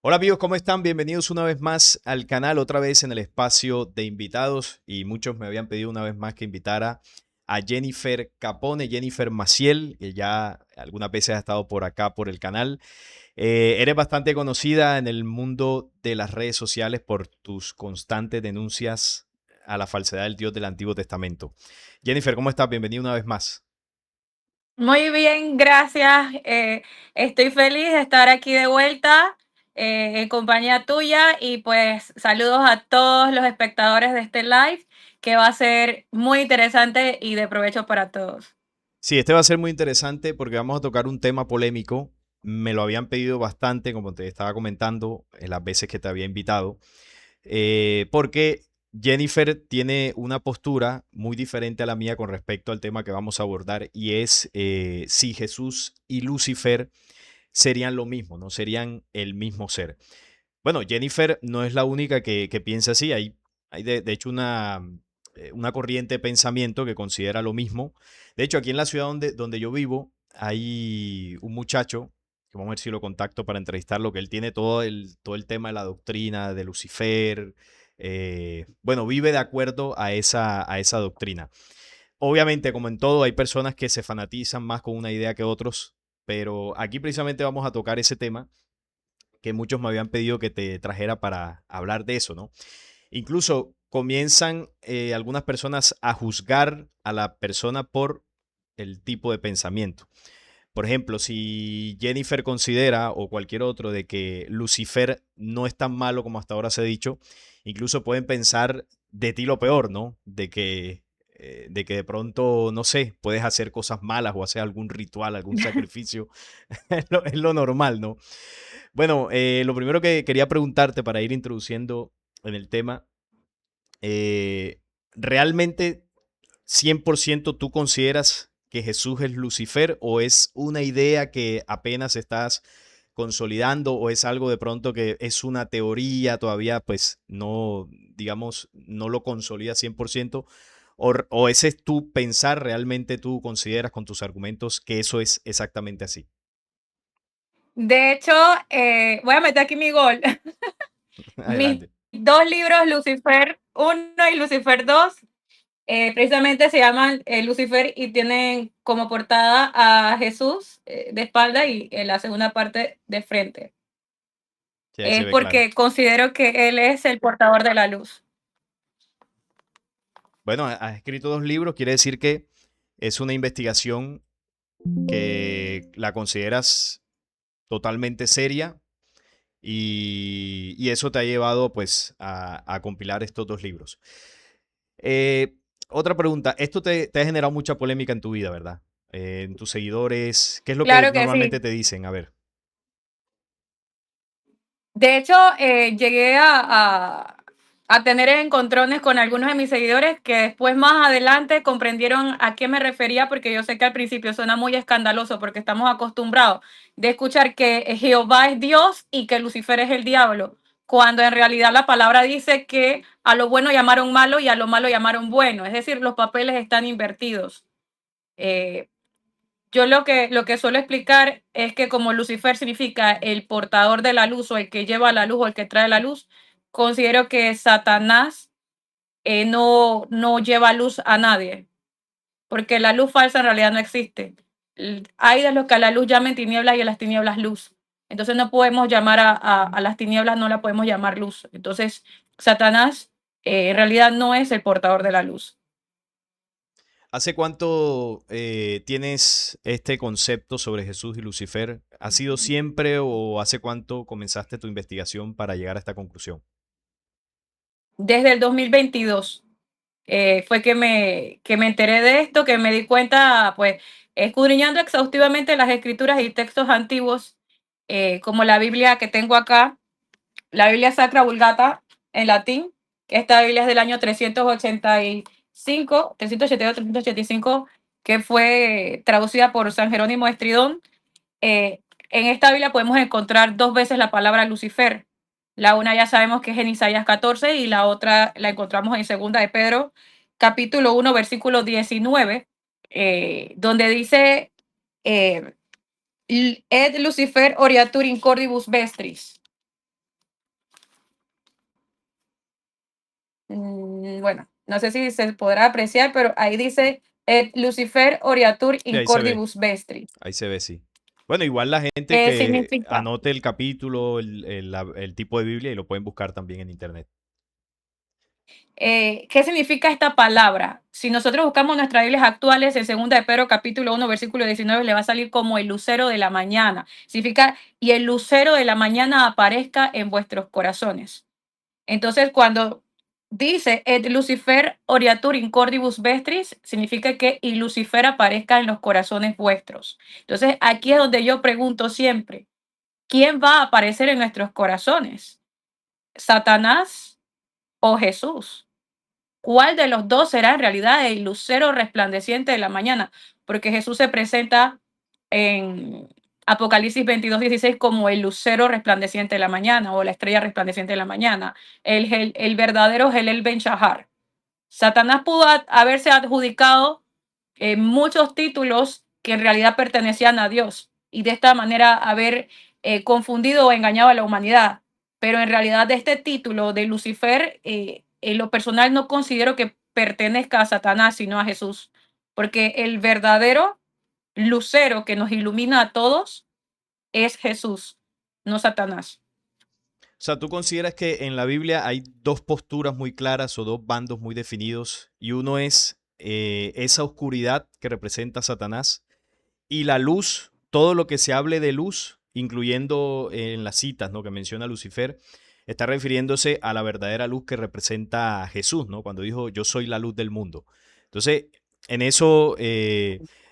Hola amigos, ¿cómo están? Bienvenidos una vez más al canal, otra vez en el espacio de invitados y muchos me habían pedido una vez más que invitara a Jennifer Capone, Jennifer Maciel, que ya algunas veces ha estado por acá por el canal. Eres bastante conocida en el mundo de las redes sociales por tus constantes denuncias a la falsedad del Dios del Antiguo Testamento. Jennifer, ¿cómo estás? Bienvenida una vez más. Muy bien, gracias. Estoy feliz de estar aquí de vuelta en compañía tuya y pues saludos a todos los espectadores de este live que va a ser muy interesante y de provecho para todos. Sí, este va a ser muy interesante porque vamos a tocar un tema polémico. Me lo habían pedido bastante, como te estaba comentando, en las veces que te había invitado, porque Jennifer tiene una postura muy diferente a la mía con respecto al tema que vamos a abordar y es si Jesús y Lucifer serían lo mismo, no serían el mismo ser. Bueno, Jennifer no es la única que piensa así. Hay de hecho una corriente de pensamiento que considera lo mismo. De hecho, aquí en la ciudad donde yo vivo, hay un muchacho, que vamos a ver si lo contacto para entrevistarlo, que él tiene todo el tema de la doctrina de Lucifer. Bueno, vive de acuerdo a esa doctrina. Obviamente, como en todo, hay personas que se fanatizan más con una idea que otros, pero aquí precisamente vamos a tocar ese tema que muchos me habían pedido que te trajera para hablar de eso, ¿no? Incluso comienzan algunas personas a juzgar a la persona por el tipo de pensamiento. Por ejemplo, si Jennifer considera o cualquier otro de que Lucifer no es tan malo como hasta ahora se ha dicho, incluso pueden pensar de ti lo peor, ¿no? De que de pronto, no sé, puedes hacer cosas malas o hacer algún ritual, algún sacrificio. Es lo normal, ¿no? Bueno, lo primero que quería preguntarte para ir introduciendo en el tema, eh, ¿realmente 100% tú consideras que Jesús es Lucifer o es una idea que apenas estás consolidando o es algo de pronto que es una teoría todavía pues no, digamos, no lo consolida 100% o ese es tu pensar, realmente tú consideras con tus argumentos que eso es exactamente así? De hecho, voy a meter aquí mi gol. Mis Adelante. dos libros, Lucifer uno y Lucifer 2. Precisamente se llaman Lucifer y tienen como portada a Jesús de espalda y en la segunda parte de frente. Sí, ahí se Es ve claro. porque considero que él es el portador de la luz. Bueno, has escrito 2 libros, quiere decir que es una investigación que la consideras totalmente seria y eso te ha llevado pues a compilar estos 2 libros. Eh, Otra pregunta, esto te ha generado mucha polémica en tu vida, ¿verdad? En tus seguidores, ¿qué es lo que Claro que sí. normalmente te dicen? A ver. De hecho, llegué a tener encontrones con algunos de mis seguidores que después más adelante comprendieron a qué me refería porque yo sé que al principio suena muy escandaloso porque estamos acostumbrados de escuchar que Jehová es Dios y que Lucifer es el diablo, cuando en realidad la palabra dice que a lo bueno llamaron malo y a lo malo llamaron bueno, es decir, los papeles están invertidos. Eh, yo lo que suelo explicar es que como Lucifer significa el portador de la luz o el que lleva la luz o el que trae la luz, considero que Satanás no lleva luz a nadie, porque la luz falsa en realidad no existe. Hay de los que a la luz llamen tinieblas y a las tinieblas luz. Entonces no podemos llamar a las tinieblas, no la podemos llamar luz. Entonces Satanás en realidad no es el portador de la luz. ¿Hace cuánto tienes este concepto sobre Jesús y Lucifer? ¿Ha sido siempre o hace cuánto comenzaste tu investigación para llegar a esta conclusión? Desde el 2022. Fue que me enteré de esto, que me di cuenta, pues, escudriñando exhaustivamente las escrituras y textos antiguos, como la Biblia que tengo acá, la Biblia Sacra Vulgata en latín, que esta Biblia es del año 385, 382, 385, que fue traducida por San Jerónimo de Estridón. En esta Biblia podemos encontrar 2 veces la palabra Lucifer. La una ya sabemos que es en Isaías 14 y la otra la encontramos en Segunda de Pedro, capítulo 1 versículo 19, donde dice, eh, et Lucifer oriatur in cordibus vestris. Bueno, no sé si se podrá apreciar, pero ahí dice et Lucifer oriatur Sí, in cordibus vestris. ahí se ve, sí. Bueno, igual la gente que Significa, anote el capítulo, el tipo de Biblia y lo pueden buscar también en internet. ¿qué significa esta palabra? Si nosotros buscamos nuestras Biblias actuales, en 2 de Pedro capítulo 1, versículo 19, le va a salir como el lucero de la mañana. Significa, y el lucero de la mañana aparezca en vuestros corazones. Entonces, cuando dice et Lucifer oriatur in cordibus vestris, significa que y Lucifer aparezca en los corazones vuestros. Entonces, aquí es donde yo pregunto siempre, ¿quién va a aparecer en nuestros corazones? ¿Satanás o Jesús? ¿Cuál de los dos será en realidad el lucero resplandeciente de la mañana? Porque Jesús se presenta en Apocalipsis 22:16 como el lucero resplandeciente de la mañana o la estrella resplandeciente de la mañana, el verdadero Helel Ben Shahar. Satanás pudo haberse adjudicado muchos títulos que en realidad pertenecían a Dios y de esta manera haber confundido o engañado a la humanidad. Pero en realidad este título de Lucifer, en lo personal no considero que pertenezca a Satanás, sino a Jesús, porque el verdadero lucero que nos ilumina a todos es Jesús, no Satanás. O sea, ¿tú consideras que en la Biblia hay dos posturas muy claras o dos bandos muy definidos? Y uno es esa oscuridad que representa a Satanás y la luz, todo lo que se hable de luz, incluyendo en las citas, ¿no?, que menciona Lucifer, está refiriéndose a la verdadera luz que representa a Jesús, ¿no? Cuando dijo, yo soy la luz del mundo. Entonces, en eso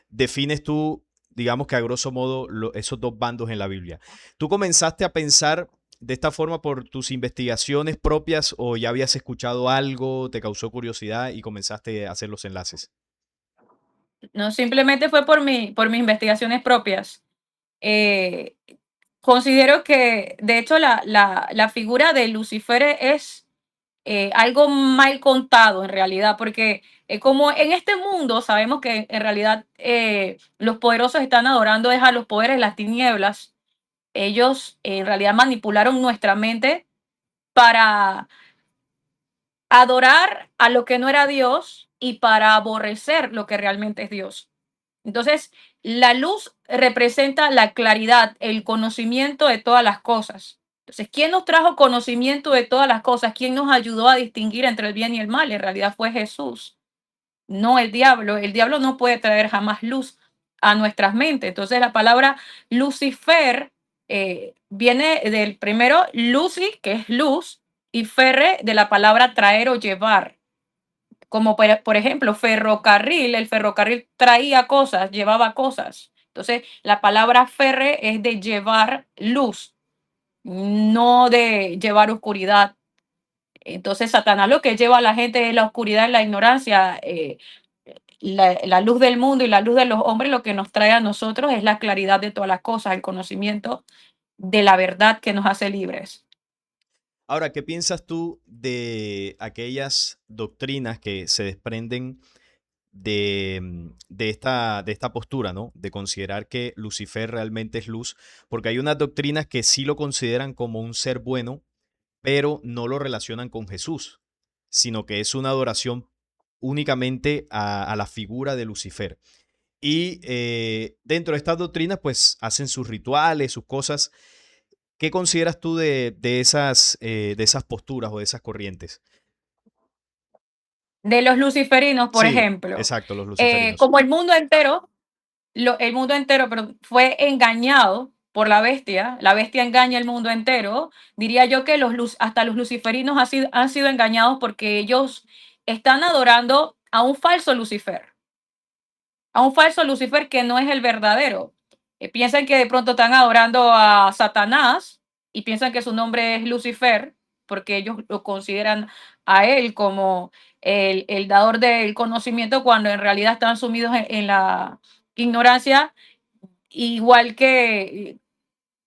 defines tú, digamos que a grosso modo, esos dos bandos en la Biblia. ¿Tú comenzaste a pensar de esta forma por tus investigaciones propias o ya habías escuchado algo, te causó curiosidad y comenzaste a hacer los enlaces? No simplemente fue por mis investigaciones propias. Eh, Considero que, de hecho, la figura de Lucifer es algo mal contado en realidad, porque como en este mundo sabemos que en realidad los poderosos están adorando es a los poderes de las tinieblas, ellos en realidad manipularon nuestra mente para adorar a lo que no era Dios y para aborrecer lo que realmente es Dios. Entonces, la luz representa la claridad, el conocimiento de todas las cosas. Entonces, ¿quién nos trajo conocimiento de todas las cosas? ¿Quién nos ayudó a distinguir entre el bien y el mal? En realidad fue Jesús, no el diablo. El diablo no puede traer jamás luz a nuestras mentes. Entonces, la palabra Lucifer viene del primero Lucy, que es luz, y ferre de la palabra traer o llevar. Como por ejemplo, ferrocarril, el ferrocarril traía cosas, llevaba cosas. Entonces, la palabra ferre es de llevar luz, no de llevar oscuridad. Entonces, Satanás lo que lleva a la gente es la oscuridad y la ignorancia. La luz del mundo y la luz de los hombres lo que nos trae a nosotros es la claridad de todas las cosas, el conocimiento de la verdad que nos hace libres. Ahora, ¿qué piensas tú de aquellas doctrinas que se desprenden de esta postura, ¿no? De considerar que Lucifer realmente es luz, porque hay unas doctrinas que sí lo consideran como un ser bueno, pero no lo relacionan con Jesús, sino que es una adoración únicamente a la figura de Lucifer. Y dentro de estas doctrinas, pues hacen sus rituales, sus cosas. ¿Qué consideras tú de esas posturas o de esas corrientes? De los luciferinos, por Sí, ejemplo, exacto, los luciferinos. como el mundo entero, pero fue engañado por la bestia engaña el mundo entero, diría yo que hasta los luciferinos han sido engañados porque ellos están adorando a un falso Lucifer que no es el verdadero. Piensan que de pronto están adorando a Satanás y piensan que su nombre es Lucifer porque ellos lo consideran a él como el dador del conocimiento cuando en realidad están sumidos en la ignorancia, igual que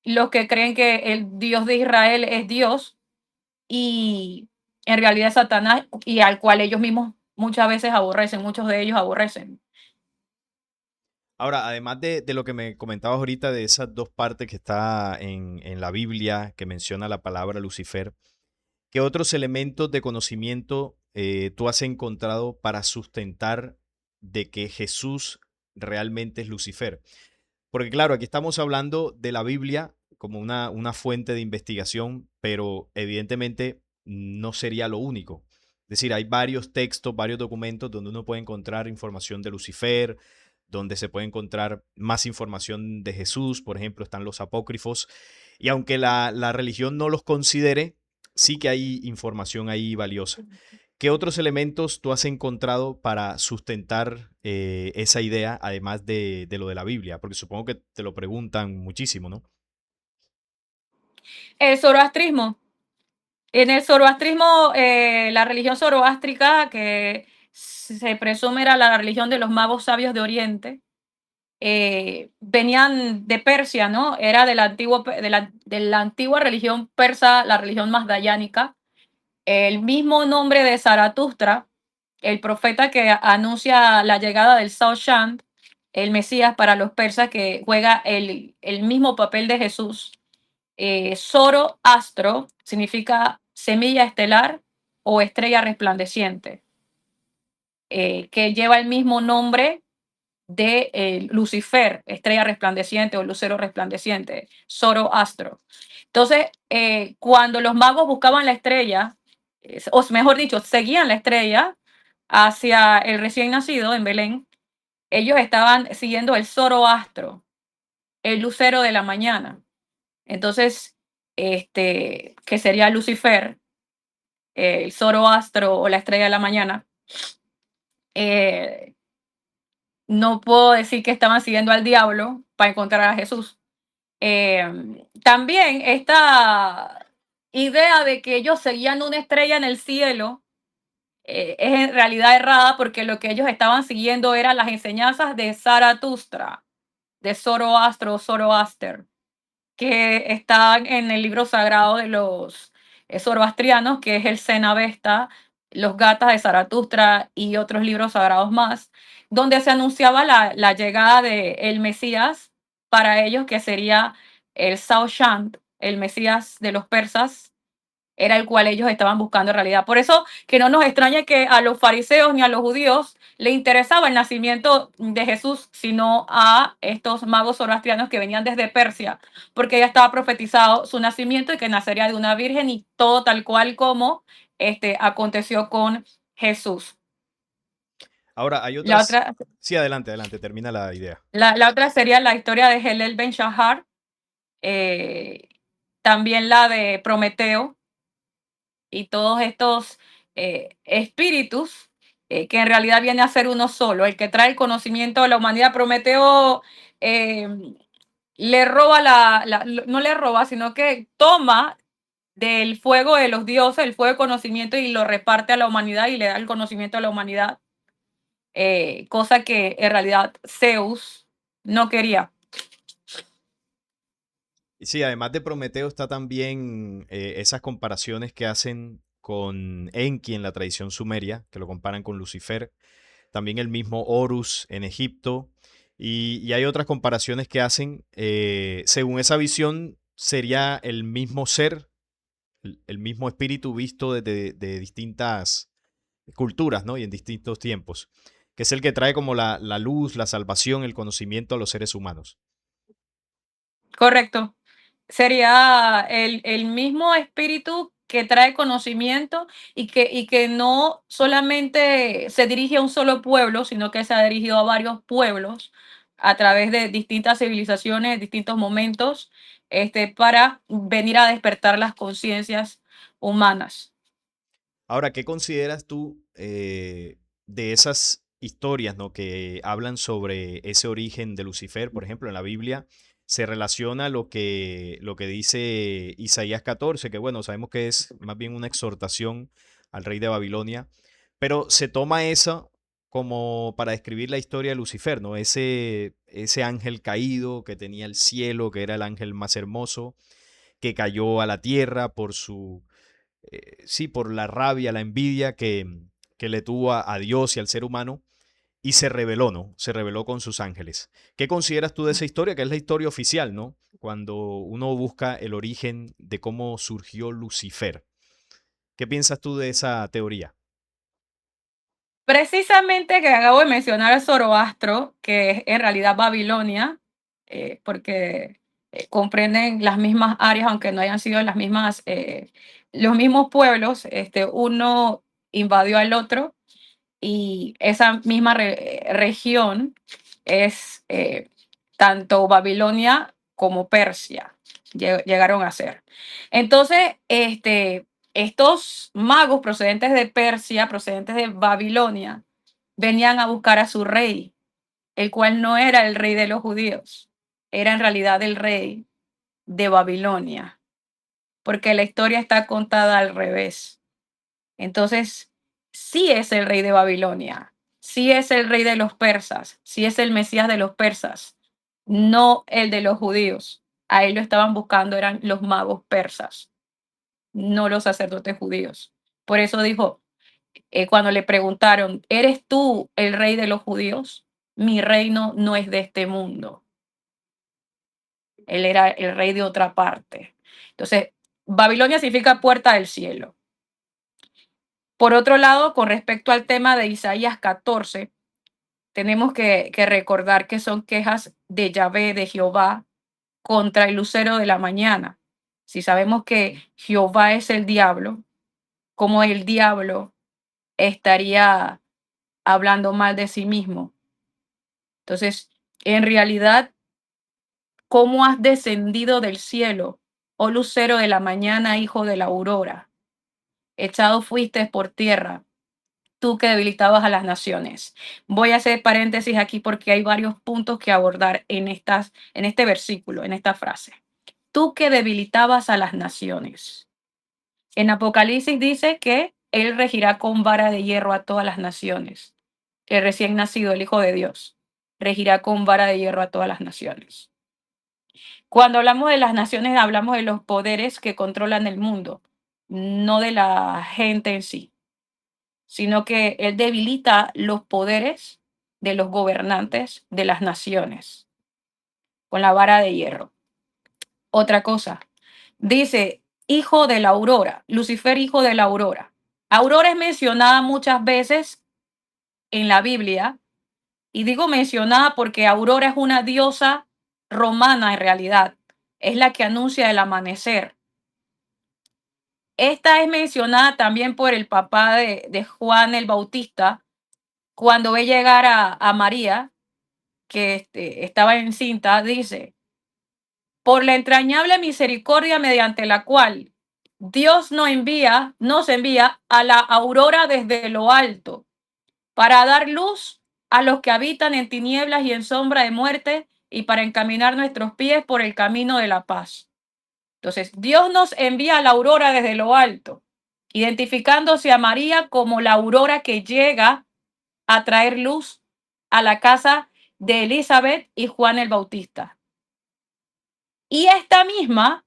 los que creen que el Dios de Israel es Dios y en realidad es Satanás y al cual ellos mismos muchas veces aborrecen, muchos de ellos aborrecen. Ahora, además de lo que me comentabas ahorita de esas dos partes que está en la Biblia que menciona la palabra Lucifer, ¿Qué otros elementos de conocimiento tú has encontrado para sustentar de que Jesús realmente es Lucifer? Porque claro, aquí estamos hablando de la Biblia como una fuente de investigación, pero evidentemente no sería lo único. Es decir, hay varios textos, varios documentos donde uno puede encontrar información de Lucifer, donde se puede encontrar más información de Jesús, por ejemplo, están los apócrifos, y aunque la religión no los considere, sí que hay información ahí valiosa. ¿Qué otros elementos tú has encontrado para sustentar esa idea, además de lo de la Biblia? Porque supongo que te lo preguntan muchísimo, ¿no? El zoroastrismo. En el zoroastrismo, la religión zoroástrica, que se presume era la religión de los magos sabios de Oriente, venían de Persia, ¿no? Era de la antigua religión persa, la religión masdayánica. El mismo nombre de Zaratustra, el profeta que anuncia la llegada del Saoshan, el Mesías para los persas, que juega el mismo papel de Jesús. Zoroastro significa semilla estelar o estrella resplandeciente, que lleva el mismo nombre de Lucifer, estrella resplandeciente o lucero resplandeciente, Zoroastro. Entonces, cuando los magos buscaban la estrella, o mejor dicho, seguían la estrella hacia el recién nacido en Belén, ellos estaban siguiendo el Zoroastro, el lucero de la mañana. Entonces, que sería Lucifer, el Zoroastro o la estrella de la mañana, eh, no puedo decir que estaban siguiendo al diablo para encontrar a Jesús. También esta idea de que ellos seguían una estrella en el cielo es en realidad errada, porque lo que ellos estaban siguiendo eran las enseñanzas de Zaratustra, de Zoroastro, Zoroaster, que están en el libro sagrado de los zoroastrianos, que es el Cenabesta, los Gatas de Zaratustra y otros libros sagrados más, donde se anunciaba la llegada del el Mesías para ellos, que sería el Saoshan, el Mesías de los persas, era el cual ellos estaban buscando en realidad. Por eso que no nos extrañe que a los fariseos ni a los judíos le interesaba el nacimiento de Jesús, sino a estos magos zoroastrianos que venían desde Persia, porque ya estaba profetizado su nacimiento y que nacería de una virgen, y todo tal cual como aconteció con Jesús. Ahora, hay La otras... otra, Sí, adelante, adelante, termina la idea. la otra sería la historia de Helel Ben Shahar, eh, también la de Prometeo, y todos estos espíritus, que en realidad viene a ser uno solo, el que trae el conocimiento de la humanidad. Prometeo eh, le roba no le roba, sino que toma del fuego de los dioses, el fuego de conocimiento, y lo reparte a la humanidad y le da el conocimiento a la humanidad, cosa que en realidad Zeus no quería. Y sí, además de Prometeo está también esas comparaciones que hacen con Enki en la tradición sumeria, que lo comparan con Lucifer, también el mismo Horus en Egipto, y hay otras comparaciones que hacen, según esa visión, sería el mismo ser, el mismo espíritu visto desde de distintas culturas, ¿no? Y en distintos tiempos, que es el que trae como la luz, la salvación, el conocimiento a los seres humanos. Correcto. Sería el mismo espíritu que trae conocimiento, y que no solamente se dirige a un solo pueblo, sino que se ha dirigido a varios pueblos a través de distintas civilizaciones, distintos momentos, para venir a despertar las conciencias humanas. Ahora, ¿qué consideras tú de esas historias, ¿no? Que hablan sobre ese origen de Lucifer? Por ejemplo, en la Biblia se relaciona lo que dice Isaías 14, que bueno, sabemos que es más bien una exhortación al rey de Babilonia, pero se toma eso como para describir la historia de Lucifer, ¿no? Ese ángel caído que tenía el cielo, que era el ángel más hermoso, que cayó a la tierra por su sí, por la rabia, la envidia que le tuvo a Dios y al ser humano, y se rebeló, ¿no? Se rebeló con sus ángeles. ¿Qué consideras tú de esa historia? Que es la historia oficial, ¿no? Cuando uno busca el origen de cómo surgió Lucifer. ¿Qué piensas tú de esa teoría? Precisamente que acabo de mencionar a Zoroastro, que es en realidad Babilonia, porque comprenden las mismas áreas, aunque no hayan sido las mismas, los mismos pueblos, uno invadió al otro y esa misma región es tanto Babilonia como Persia, llegaron a ser. Entonces, estos magos procedentes de Persia, procedentes de Babilonia, venían a buscar a su rey, el cual no era el rey de los judíos, era en realidad el rey de Babilonia, porque la historia está contada al revés. Entonces, sí es el rey de Babilonia, sí es el rey de los persas, sí es el Mesías de los persas, no el de los judíos. A él lo estaban buscando, eran los magos persas, no los sacerdotes judíos. Por eso dijo, cuando le preguntaron, ¿eres tú el rey de los judíos? Mi reino no es de este mundo. Él era el rey de otra parte. Entonces, Babilonia significa puerta del cielo. Por otro lado, con respecto al tema de Isaías 14, tenemos que recordar que son quejas de Yahvé, de Jehová, contra el lucero de la mañana. Si sabemos que Jehová es el diablo, ¿cómo el diablo estaría hablando mal de sí mismo? Entonces, en realidad, ¿cómo has descendido del cielo, oh lucero de la mañana, hijo de la aurora? Echado fuiste por tierra, tú que debilitabas a las naciones. Voy a hacer paréntesis aquí porque hay varios puntos que abordar en este versículo, en esta frase. Tú que debilitabas a las naciones. En Apocalipsis dice que él regirá con vara de hierro a todas las naciones. El recién nacido, el Hijo de Dios, regirá con vara de hierro a todas las naciones. Cuando hablamos de las naciones, hablamos de los poderes que controlan el mundo, no de la gente en sí, sino que él debilita los poderes de los gobernantes de las naciones con la vara de hierro. Otra cosa, dice, hijo de la aurora, Lucifer, hijo de la aurora. Aurora es mencionada muchas veces en la Biblia, y digo mencionada porque Aurora es una diosa romana en realidad, es la que anuncia el amanecer. Esta es mencionada también por el papá de Juan el Bautista, cuando ve llegar a María, que estaba encinta, dice, por la entrañable misericordia mediante la cual Dios nos envía a la aurora desde lo alto, para dar luz a los que habitan en tinieblas y en sombra de muerte, y para encaminar nuestros pies por el camino de la paz. Entonces, Dios nos envía a la aurora desde lo alto, identificándose a María como la aurora que llega a traer luz a la casa de Elizabeth y Juan el Bautista. Y esta misma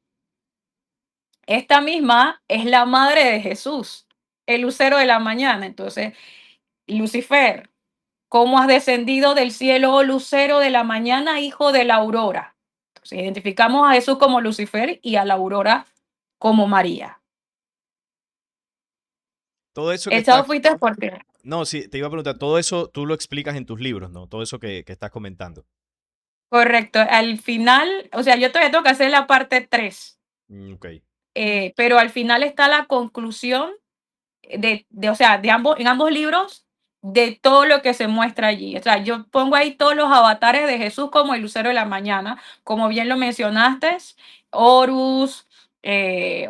es la madre de Jesús, el lucero de la mañana. Entonces, Lucifer, ¿cómo has descendido del cielo, oh lucero de la mañana, hijo de la aurora? Entonces, identificamos a Jesús como Lucifer y a la aurora como María. Todo eso que Echado estás... fuiste por tierra. No, sí, te iba a preguntar, todo eso tú lo explicas en tus libros, ¿no? Todo eso que estás comentando. Correcto. Al final, o sea, yo todavía tengo que hacer la parte 3, Ok. pero al final está la conclusión o sea, en ambos libros, de todo lo que se muestra allí. O sea, yo pongo ahí todos los avatares de Jesús como el lucero de la mañana, como bien lo mencionaste, Horus,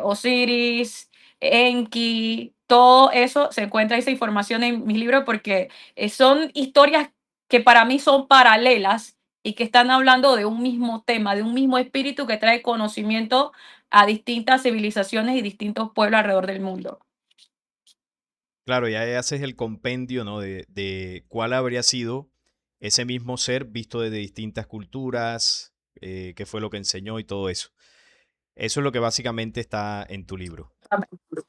Osiris, Enki, todo eso se encuentra esa información en mis libros porque son historias que para mí son paralelas y que están hablando de un mismo tema, de un mismo espíritu que trae conocimiento a distintas civilizaciones y distintos pueblos alrededor del mundo. Claro, ya ahí haces el compendio, ¿no? De cuál habría sido ese mismo ser visto desde distintas culturas, qué fue lo que enseñó y todo eso. Eso es lo que básicamente está en tu libro.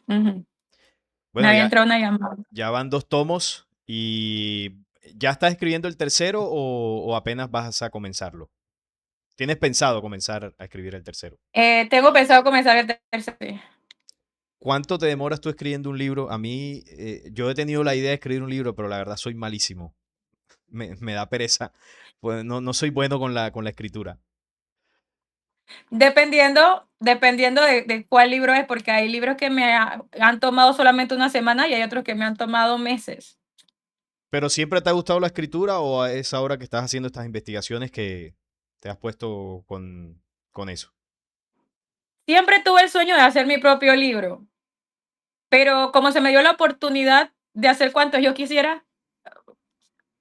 Ujú. Me Bueno, había entrado una llamada. ya van 2 tomos y ¿ya estás escribiendo el tercero o apenas vas a comenzarlo? ¿Tienes pensado comenzar a escribir el tercero? Tengo pensado comenzar el tercer. ¿Cuánto te demoras tú escribiendo un libro? A mí, yo he tenido la idea de escribir un libro, pero la verdad soy malísimo. Me da pereza. Pues no soy bueno con la escritura. Dependiendo de cuál libro es, porque hay libros que han tomado solamente una semana y hay otros que me han tomado meses. ¿Pero siempre te ha gustado la escritura o es ahora que estás haciendo estas investigaciones que te has puesto con eso? Siempre tuve el sueño de hacer mi propio libro, pero como se me dio la oportunidad de hacer cuantos yo quisiera,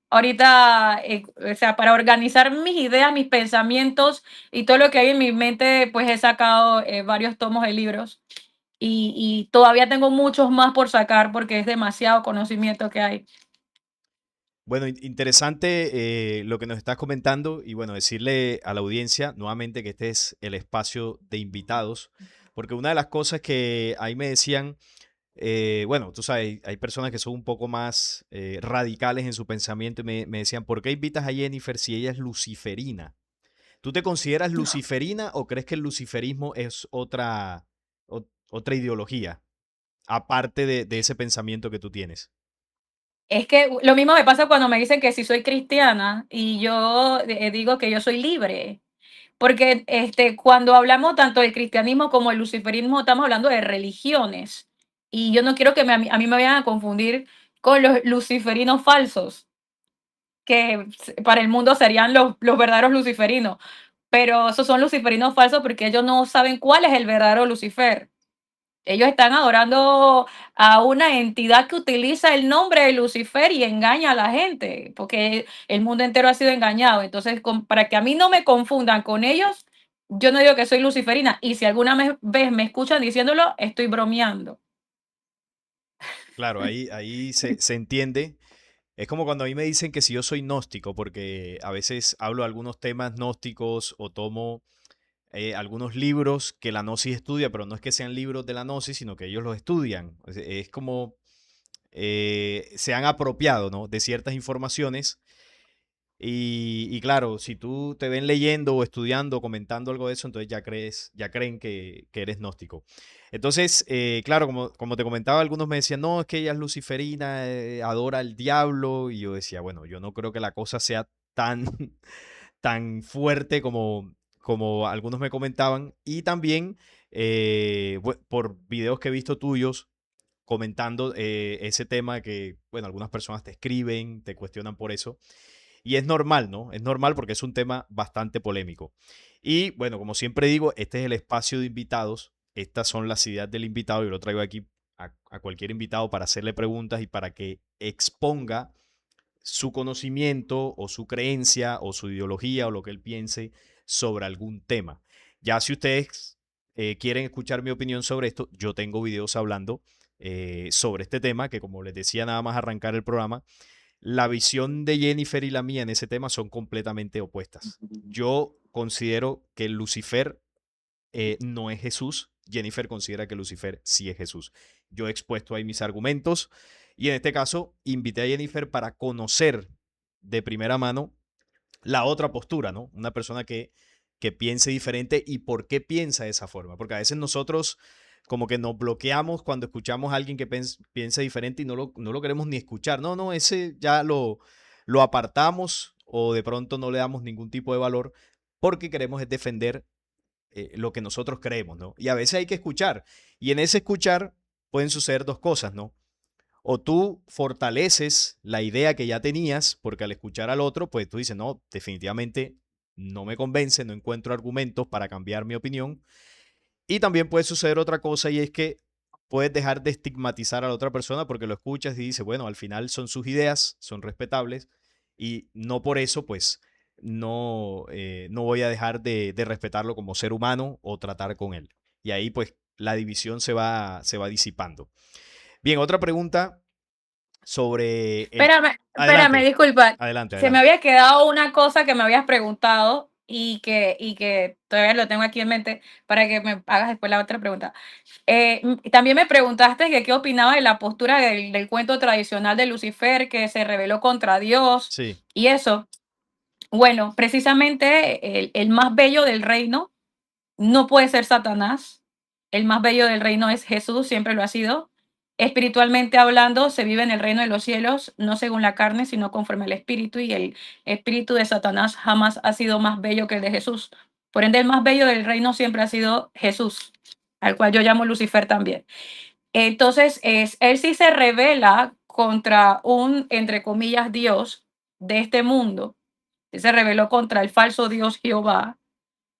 ahorita, o sea, para organizar mis ideas, mis pensamientos y todo lo que hay en mi mente, pues he sacado varios tomos de libros y todavía tengo muchos más por sacar porque es demasiado conocimiento que hay. Bueno, interesante lo que nos estás comentando y bueno, decirle a la audiencia nuevamente que este es el espacio de invitados, porque una de las cosas que ahí me decían, bueno, tú sabes, hay personas que son un poco más radicales en su pensamiento y me decían, ¿por qué invitas a Jennifer si ella es luciferina? ¿Tú te consideras luciferina o crees que el luciferismo es otra ideología, aparte de ese pensamiento que tú tienes? Es que lo mismo me pasa cuando me dicen que si soy cristiana y yo digo que yo soy libre. Porque cuando hablamos tanto del cristianismo como del luciferismo, estamos hablando de religiones. Y yo no quiero que a mí me vayan a confundir con los luciferinos falsos, que para el mundo serían los verdaderos luciferinos. Pero esos son luciferinos falsos porque ellos no saben cuál es el verdadero Lucifer. Ellos están adorando a una entidad que utiliza el nombre de Lucifer y engaña a la gente, porque el mundo entero ha sido engañado. Entonces, para que a mí no me confundan con ellos, yo no digo que soy luciferina. Y si alguna vez me escuchan diciéndolo, estoy bromeando. Claro, ahí se entiende. Es como cuando a mí me dicen que si yo soy gnóstico, porque a veces hablo de algunos temas gnósticos o tomo algunos libros que la gnosis estudia, pero no es que sean libros de la gnosis, sino que ellos los estudian. Es como se han apropiado, ¿no?, de ciertas informaciones. Y claro, si tú te ven leyendo o estudiando o comentando algo de eso, entonces ya creen que eres gnóstico. Entonces, claro, como te comentaba, algunos me decían, no, es que ella es luciferina, adora al diablo. Y yo decía, bueno, yo no creo que la cosa sea tan, tan fuerte como algunos me comentaban. Y también por videos que he visto tuyos comentando ese tema que, bueno, algunas personas te escriben, te cuestionan por eso. Y es normal, ¿no? Es normal porque es un tema bastante polémico. Y bueno, como siempre digo, este es el espacio de invitados. Estas son las ideas del invitado. Yo lo traigo aquí a cualquier invitado para hacerle preguntas y para que exponga su conocimiento o su creencia o su ideología o lo que él piense sobre algún tema. Ya si ustedes quieren escuchar mi opinión sobre esto, yo tengo videos hablando sobre este tema que, como les decía nada más arrancar el programa, la visión de Jennifer y la mía en ese tema son completamente opuestas. Yo considero que Lucifer no es Jesús. Jennifer considera que Lucifer sí es Jesús. Yo he expuesto ahí mis argumentos y en este caso invité a Jennifer para conocer de primera mano la otra postura, ¿no? Una persona que piense diferente y por qué piensa de esa forma. Porque a veces nosotros como que nos bloqueamos cuando escuchamos a alguien que piensa diferente y no lo queremos ni escuchar. No, ese ya lo apartamos o de pronto no le damos ningún tipo de valor porque queremos es defender lo que nosotros creemos, ¿no? Y a veces hay que escuchar. Y en ese escuchar pueden suceder dos cosas, ¿no? O tú fortaleces la idea que ya tenías, porque al escuchar al otro, pues tú dices, no, definitivamente no me convence, no encuentro argumentos para cambiar mi opinión. Y también puede suceder otra cosa y es que puedes dejar de estigmatizar a la otra persona porque lo escuchas y dices, bueno, al final son sus ideas, son respetables y no por eso, pues, no voy a dejar de respetarlo como ser humano o tratar con él. Y ahí, pues, la división se va disipando. Bien, otra pregunta sobre el... Espérame, Adelante, disculpa. adelante, Se me adelante. había quedado una cosa que me habías preguntado y que todavía lo tengo aquí en mente para que me hagas después la otra pregunta. También me preguntaste que qué opinaba de la postura del cuento tradicional de Lucifer que se rebeló contra Dios Sí, y eso. Bueno, precisamente el más bello del reino no puede ser Satanás, El más bello del reino es Jesús, siempre lo ha sido. Espiritualmente hablando, se vive en el reino de los cielos, no según la carne, sino conforme al espíritu, y el espíritu de Satanás jamás ha sido más bello que el de Jesús. Por ende, el más bello del reino siempre ha sido Jesús, al cual yo llamo Lucifer también. Entonces, él sí se revela contra un, entre comillas, Dios de este mundo. Él se rebeló contra el falso Dios Jehová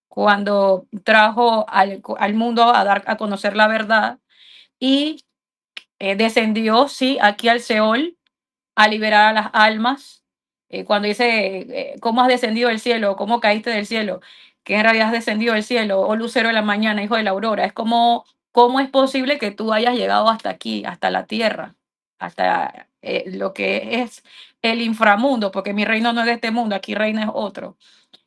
cuando trajo al mundo a dar a conocer la verdad y descendió, sí, aquí al Seol a liberar a las almas. Cuando dice, ¿cómo has descendido del cielo? ¿Cómo caíste del cielo? Que en realidad has descendido del cielo, oh lucero de la mañana, hijo de la aurora. Es como, ¿cómo es posible que tú hayas llegado hasta aquí, hasta la tierra, hasta lo que es el inframundo? Porque mi reino no es de este mundo, aquí reina es otro.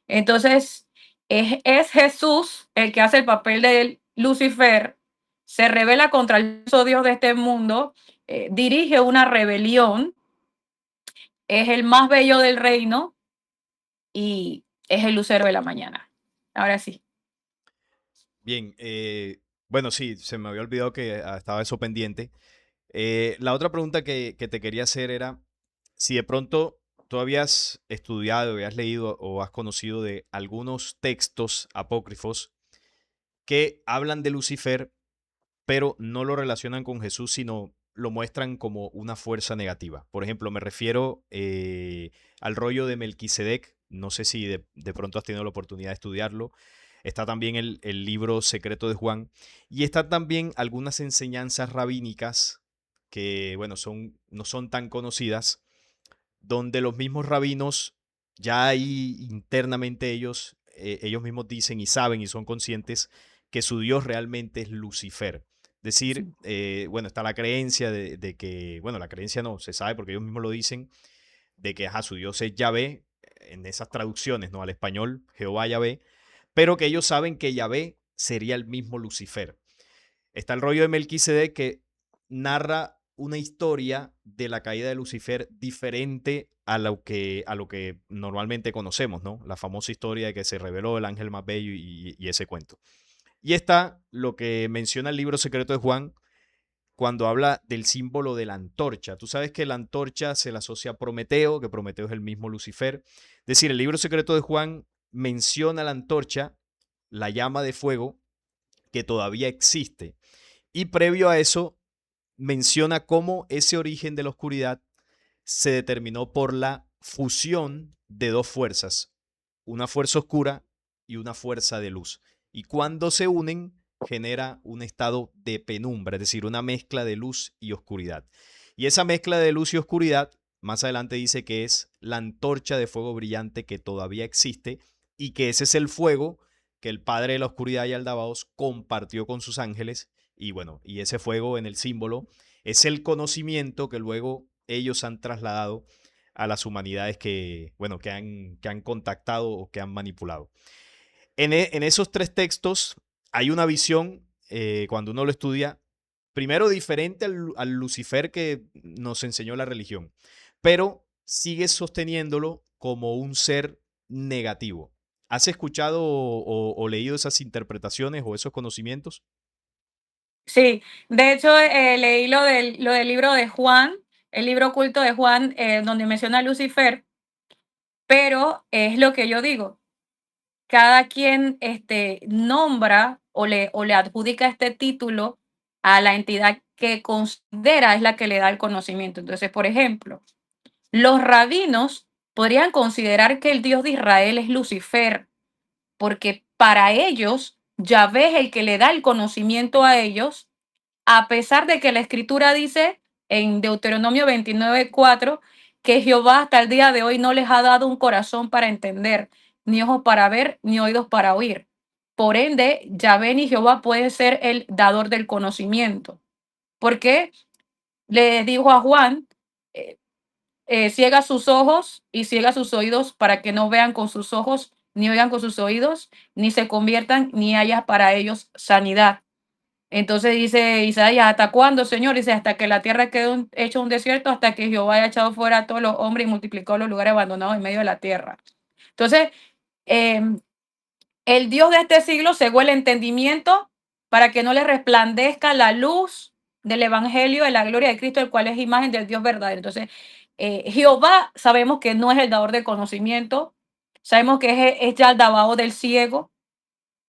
Entonces, es Jesús el que hace el papel de Lucifer, se revela contra el falso Dios de este mundo, dirige una rebelión, es el más bello del reino y es el lucero de la mañana. Ahora sí. Bien, bueno, sí, se me había olvidado que estaba eso pendiente. La otra pregunta que te quería hacer era si de pronto tú habías estudiado, habías leído o has conocido de algunos textos apócrifos que hablan de Lucifer, pero no lo relacionan con Jesús, sino lo muestran como una fuerza negativa. Por ejemplo, me refiero al rollo de Melquisedec. No sé si de pronto has tenido la oportunidad de estudiarlo. Está también el libro secreto de Juan. Y están también algunas enseñanzas rabínicas que, bueno, no son tan conocidas, donde los mismos rabinos, ya ahí internamente ellos mismos dicen y saben y son conscientes que su Dios realmente es Lucifer. Es decir, Sí, bueno, está la creencia de que, bueno, la creencia no, se sabe porque ellos mismos lo dicen, de que su Dios es Yahvé, en esas traducciones, ¿no? Al español, Jehová Yahvé, pero que ellos saben que Yahvé sería el mismo Lucifer. Está el rollo de Melquisedec que narra una historia de la caída de Lucifer diferente a lo que normalmente conocemos, ¿no? La famosa historia de que se reveló el ángel más bello y ese cuento. Y está lo que menciona el libro secreto de Juan cuando habla del símbolo de la antorcha. Tú sabes que la antorcha se la asocia a Prometeo, que Prometeo es el mismo Lucifer. Es decir, el libro secreto de Juan menciona la antorcha, la llama de fuego, que todavía existe. Y previo a eso, menciona cómo ese origen de la oscuridad se determinó por la fusión de dos fuerzas, una fuerza oscura y una fuerza de luz. Y cuando se unen, genera un estado de penumbra, es decir, una mezcla de luz y oscuridad. Y esa mezcla de luz y oscuridad, más adelante dice que es la antorcha de fuego brillante que todavía existe y que ese es el fuego que el Padre de la Oscuridad y Aldabaoth compartió con sus ángeles. Y bueno, y ese fuego en el símbolo es el conocimiento que luego ellos han trasladado a las humanidades que, bueno, que han contactado o que han manipulado. En esos tres textos hay una visión, cuando uno lo estudia, primero diferente al Lucifer que nos enseñó la religión, pero sigue sosteniéndolo como un ser negativo. ¿Has escuchado o leído esas interpretaciones o esos conocimientos? sí. De hecho, leí lo del libro de Juan, el libro oculto de Juan, donde menciona a Lucifer, pero es lo que yo digo. Cada quien nombra o le adjudica este título a la entidad que considera es la que le da el conocimiento. Entonces, por ejemplo, los rabinos podrían considerar que el Dios de Israel es Lucifer, porque para ellos Yahvé es el que le da el conocimiento a ellos, a pesar de que la escritura dice en Deuteronomio 29:4 que Jehová hasta el día de hoy no les ha dado un corazón para entender, ni ojos para ver, ni oídos para oír. Por ende, Yahvé ni Jehová puede ser el dador del conocimiento. Porque le dijo a Juan, eh, ciega sus ojos y ciega sus oídos para que no vean con sus ojos, ni oigan con sus oídos, ni se conviertan, ni haya para ellos sanidad. Entonces dice Isaías, ¿hasta cuándo, Señor? Dice, hasta que la tierra quede hecho un desierto, hasta que Jehová haya echado fuera a todos los hombres y multiplicó los lugares abandonados en medio de la tierra. Entonces, em, el Dios de este siglo cegó el entendimiento para que no le resplandezca la luz del Evangelio de la gloria de Cristo, el cual es imagen del Dios verdadero. Entonces, Jehová sabemos que no es el dador de conocimiento, sabemos que es ya el dabao del ciego,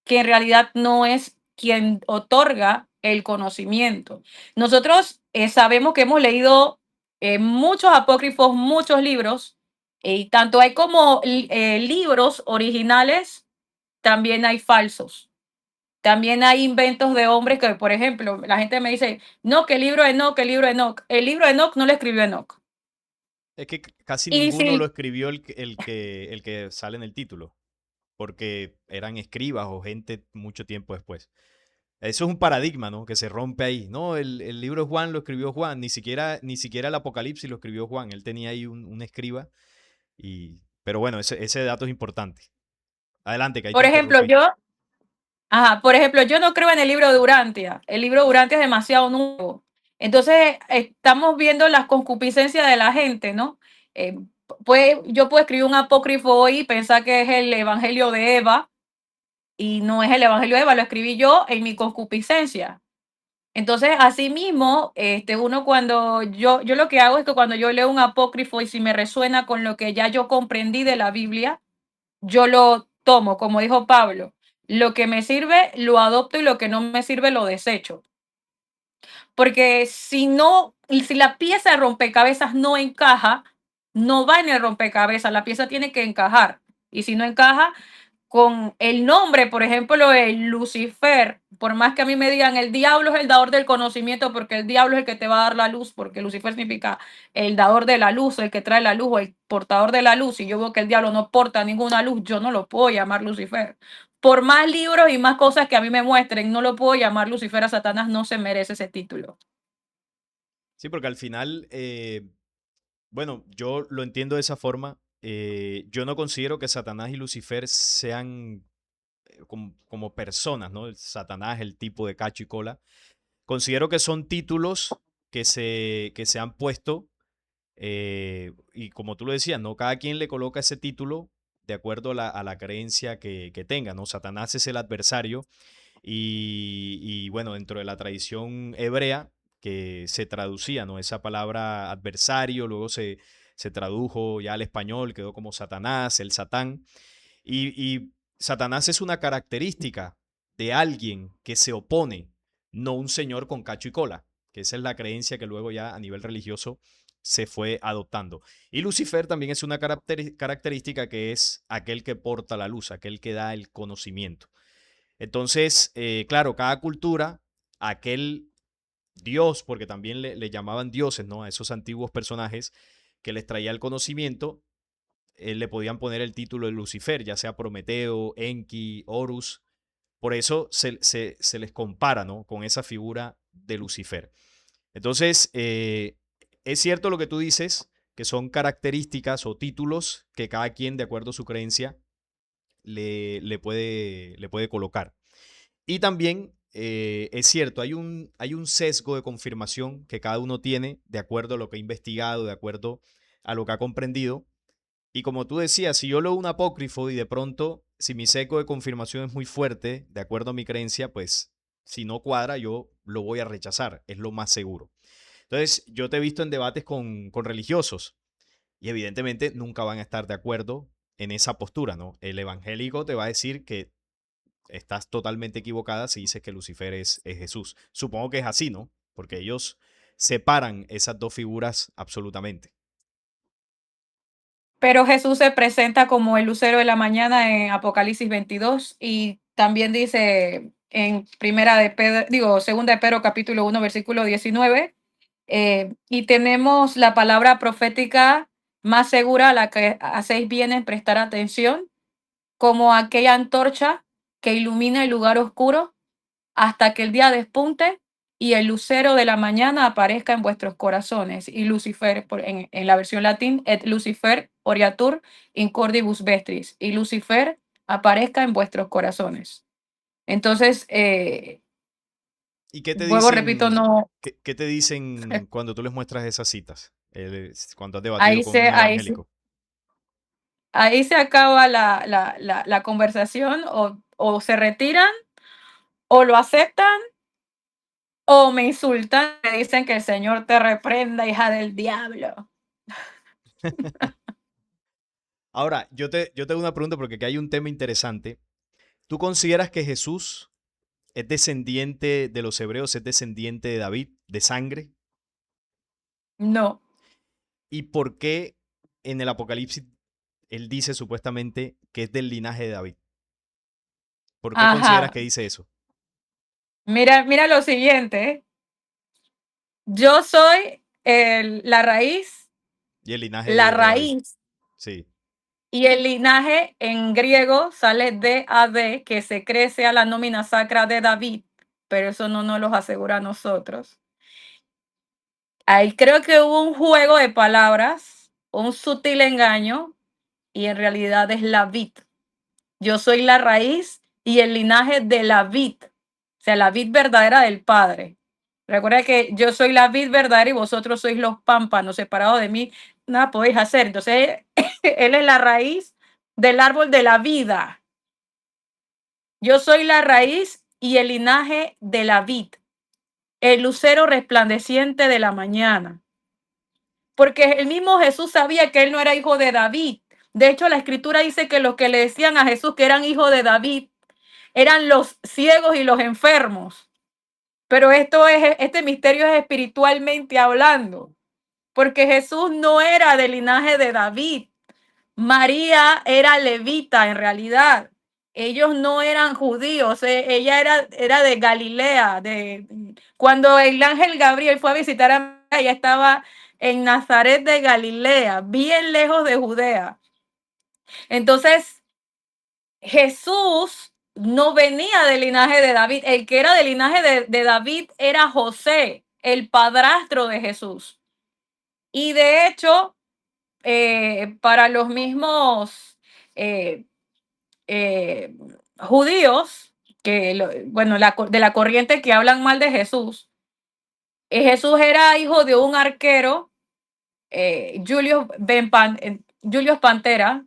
que en realidad no es quien otorga el conocimiento. Nosotros sabemos que hemos leído muchos apócrifos, muchos libros, y tanto hay como libros originales, también hay falsos. También hay inventos de hombres que, por ejemplo, la gente me dice, no, que el libro de Enoch, el libro de Enoch. El libro de Enoch no lo escribió Enoch. Es que casi Y ninguno lo si, escribió el que sale en el título, porque eran escribas o gente mucho tiempo después. Eso es un paradigma, ¿no? Que se rompe ahí. No, el libro de Juan lo escribió Juan, ni siquiera el Apocalipsis lo escribió Juan. Él tenía ahí un escriba. Pero bueno, ese dato es importante. Adelante, que ahí te por ejemplo, interrumpí. yo no creo en el libro de Urantia. El libro de Urantia es demasiado nuevo. Entonces, estamos viendo las concupiscencias de la gente, ¿no? Eh, yo puedo escribir un apócrifo hoy y pensar que es el Evangelio de Eva, y no es el Evangelio de Eva, lo escribí yo en mi concupiscencia. Entonces, asimismo, uno cuando yo lo que hago es que cuando yo leo un apócrifo y si me resuena con lo que ya yo comprendí de la Biblia, yo lo tomo, como dijo Pablo. Lo que me sirve, lo adopto y lo que no me sirve, lo desecho. Porque si no, y si la pieza de rompecabezas no encaja, no va en el rompecabezas, la pieza tiene que encajar. Y si no encaja, con el nombre, por ejemplo, el Lucifer, por más que a mí me digan el diablo es el dador del conocimiento, porque el diablo es el que te va a dar la luz, porque Lucifer significa el dador de la luz, el que trae la luz o el portador de la luz, y yo veo que el diablo no porta ninguna luz, yo no lo puedo llamar Lucifer. Por más libros y más cosas que a mí me muestren, no lo puedo llamar Lucifer. A Satanás no se merece ese título. Sí, porque al final, bueno, yo lo entiendo de esa forma. Yo no considero que Satanás y Lucifer sean como personas, ¿no? El Satanás, el tipo de cacho y cola. Considero que son títulos que se han puesto, y como tú lo decías, ¿no? Cada quien le coloca ese título de acuerdo a la creencia que tenga, ¿no? Satanás es el adversario y bueno, dentro de la tradición hebrea que se traducía, ¿no? Esa palabra adversario, luego se tradujo ya al español, quedó como Satanás, el Satán. Y Satanás es una característica de alguien que se opone, no un señor con cacho y cola, que esa es la creencia que luego ya a nivel religioso se fue adoptando. Y Lucifer también es una característica que es aquel que porta la luz, aquel que da el conocimiento. Entonces, claro, cada cultura, aquel dios, porque también le llamaban dioses, ¿no? A esos antiguos personajes que les traía el conocimiento, le podían poner el título de Lucifer, ya sea Prometeo, Enki, Horus. Por eso se les compara, ¿no? Con esa figura de Lucifer. Entonces, es cierto lo que tú dices, que son características o títulos que cada quien, de acuerdo a su creencia, le puede colocar. Y también es cierto, hay un sesgo de confirmación que cada uno tiene de acuerdo a lo que ha investigado, de acuerdo a lo que ha comprendido. Y como tú decías, si yo leo un apócrifo y de pronto, si mi sesgo de confirmación es muy fuerte, de acuerdo a mi creencia, pues si no cuadra, yo lo voy a rechazar, es lo más seguro. Entonces, yo te he visto en debates con religiosos y evidentemente nunca van a estar de acuerdo en esa postura, ¿no? El evangélico te va a decir que estás totalmente equivocada si dices que Lucifer es Jesús. Supongo que es así, ¿no? Porque ellos separan esas dos figuras absolutamente. Pero Jesús se presenta como el lucero de la mañana en Apocalipsis 22 y también dice en primera de Pedro, digo, segunda de Pedro capítulo 1 versículo 19, y tenemos la palabra profética más segura a la que hacéis bien en prestar atención, como aquella antorcha que ilumina el lugar oscuro hasta que el día despunte y el lucero de la mañana aparezca en vuestros corazones. Y Lucifer, en la versión latín, et Lucifer oriatur in cordibus vestris. Y Lucifer aparezca en vuestros corazones. Entonces, ¿Y qué te vuelvo, repito, dicen, no, qué te dicen cuando tú les muestras esas citas? Cuando has debatido ahí con se, un ahí se, evangélico. ahí se acaba la conversación o se retiran o lo aceptan o me insultan, me dicen que el Señor te reprenda, hija del diablo. Ahora, yo te hago una pregunta porque aquí hay un tema interesante. ¿Tú consideras que Jesús es descendiente de los hebreos, es descendiente de David, de sangre? No. ¿Y por qué en el Apocalipsis él dice supuestamente que es del linaje de David? ¿Por qué consideras Ajá. que dice eso? Mira lo siguiente. Yo soy Y el linaje la de David. raíz, Sí. y el linaje en griego sale de AD, que se crece a la nómina sacra de David, pero eso no nos los asegura a nosotros. Ahí creo que hubo un juego de palabras, un sutil engaño, y en realidad es la vid. Yo soy la raíz y el linaje de la vid, o sea, la vid verdadera del Padre. Recuerda que yo soy la vid verdadera y vosotros sois los pámpanos, separados de mí, nada podéis hacer. Entonces, Él es la raíz del árbol de la vida. Yo soy la raíz y el linaje de la vid, el lucero resplandeciente de la mañana. Porque el mismo Jesús sabía que él no era hijo de David. De hecho, la escritura dice que los que le decían a Jesús que eran hijos de David eran los ciegos y los enfermos. Pero este misterio es espiritualmente hablando, porque Jesús no era del linaje de David. María era levita en realidad. Ellos no eran judíos, ella era de Galilea. Cuando el ángel Gabriel fue a visitar a María, ella estaba en Nazaret de Galilea, bien lejos de Judea. Entonces, Jesús no venía del linaje de David. El que era del linaje de David era José, el padrastro de Jesús. Y de hecho, para los mismos eh, eh, judíos, bueno, de la corriente que hablan mal de Jesús, Jesús era hijo de un arquero, Julius Pantera,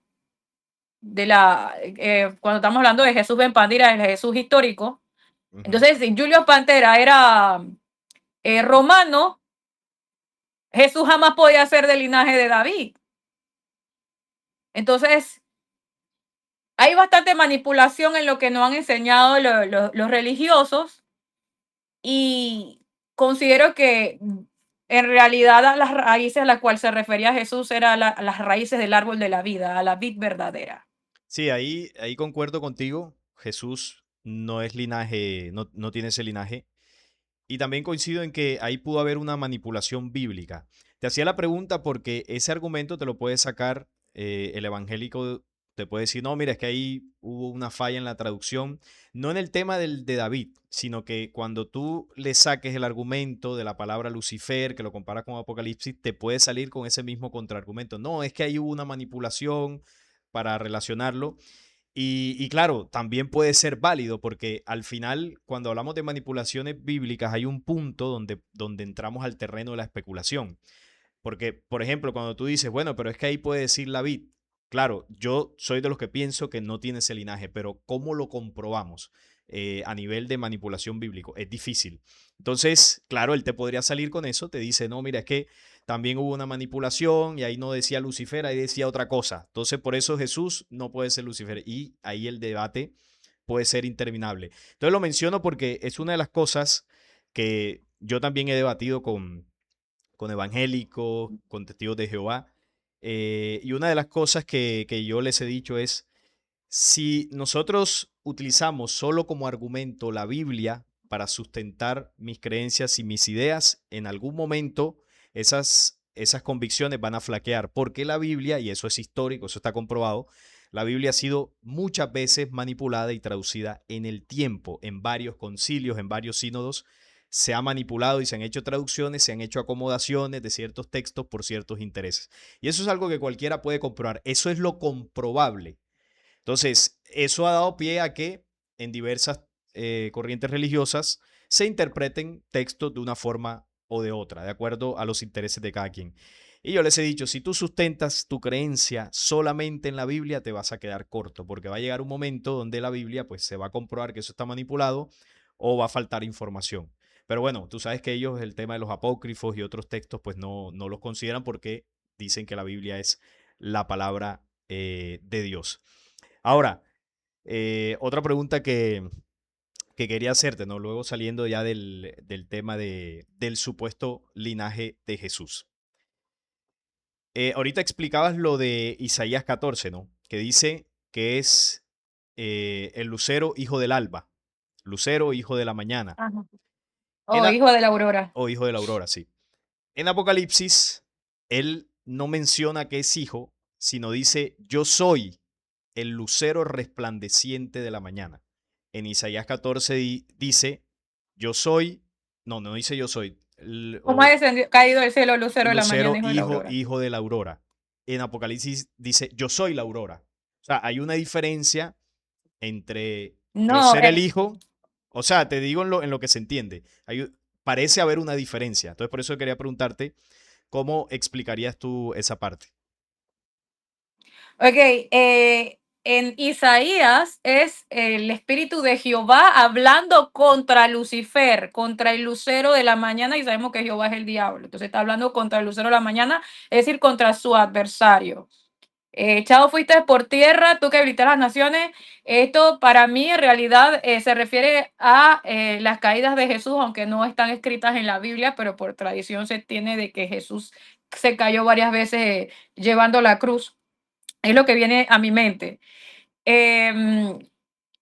cuando estamos hablando de Jesús Ben Pandira, el Jesús histórico. Ujú. Entonces, si Julius Pantera era romano, Jesús jamás podía ser del linaje de David. Entonces, hay bastante manipulación en lo que nos han enseñado los religiosos, y considero que en realidad a las raíces a las cuales se refería Jesús era a las raíces del árbol de la vida, a la vid verdadera. Sí, ahí concuerdo contigo. Jesús no es linaje, no tiene ese linaje. Y también coincido en que ahí pudo haber una manipulación bíblica. Te hacía la pregunta porque ese argumento te lo puede sacar el evangélico, te puede decir, no, mira, es que ahí hubo una falla en la traducción, no en el tema de David, sino que cuando tú le saques el argumento de la palabra Lucifer, que lo comparas con Apocalipsis, te puede salir con ese mismo contraargumento. No, es que ahí hubo una manipulación para relacionarlo. Y claro, también puede ser válido porque al final, cuando hablamos de manipulaciones bíblicas, hay un punto donde entramos al terreno de la especulación. Porque, por ejemplo, cuando tú dices, bueno, pero es que ahí puede decir la vid. Claro, yo soy de los que pienso que no tiene ese linaje, pero ¿cómo lo comprobamos a nivel de manipulación bíblico? Es difícil. Entonces, claro, él te podría salir con eso, te dice, no, mira, es que también hubo una manipulación y ahí no decía Lucifer, ahí decía otra cosa. Entonces, por eso Jesús no puede ser Lucifer. Y ahí el debate puede ser interminable. Entonces lo menciono porque es una de las cosas que yo también he debatido con evangélicos, con testigos de Jehová. Y una de las cosas que yo les he dicho es, si nosotros utilizamos solo como argumento la Biblia para sustentar mis creencias y mis ideas, en algún momento esas convicciones van a flaquear, porque la Biblia, y eso es histórico, eso está comprobado, la Biblia ha sido muchas veces manipulada y traducida en el tiempo, en varios concilios, en varios sínodos, se ha manipulado y se han hecho traducciones, se han hecho acomodaciones de ciertos textos por ciertos intereses. Y eso es algo que cualquiera puede comprobar, eso es lo comprobable. Entonces, eso ha dado pie a que en diversas corrientes religiosas se interpreten textos de una forma o de otra, de acuerdo a los intereses de cada quien. Y yo les he dicho, si tú sustentas tu creencia solamente en la Biblia, te vas a quedar corto, porque va a llegar un momento donde la Biblia pues se va a comprobar que eso está manipulado o va a faltar información. Pero bueno, tú sabes que ellos el tema de los apócrifos y otros textos pues no los consideran porque dicen que la Biblia es la palabra de Dios. Ahora, otra pregunta que quería hacerte, ¿no? Luego saliendo ya del tema del supuesto linaje de Jesús. Ahorita explicabas lo de Isaías 14, ¿no? Que dice que es el lucero hijo del alba, lucero hijo de la mañana, Ajá. en Oh, hijo de la aurora. o hijo de la aurora, sí. En Apocalipsis, él no menciona que es hijo, sino dice, yo soy el lucero resplandeciente de la mañana. En Isaías 14 dice, yo soy, no dice yo soy, ¿Cómo ha descendido, caído del cielo, lucero de la mañana, lucero, hijo de la aurora? hijo de la aurora. En Apocalipsis dice, yo soy la aurora. O sea, hay una diferencia entre yo No, ser el hijo, o sea, te digo en lo que se entiende, parece haber una diferencia. Entonces, por eso quería preguntarte, ¿cómo explicarías tú esa parte? ok, en Isaías es el espíritu de Jehová hablando contra Lucifer, contra el lucero de la mañana, y sabemos que Jehová es el diablo. Entonces está hablando contra el lucero de la mañana, es decir, contra su adversario. Echado fuiste por tierra, tú que habitas las naciones. Esto para mí en realidad se refiere a las caídas de Jesús, aunque no están escritas en la Biblia, pero por tradición se tiene de que Jesús se cayó varias veces llevando la cruz. Es lo que viene a mi mente. Em,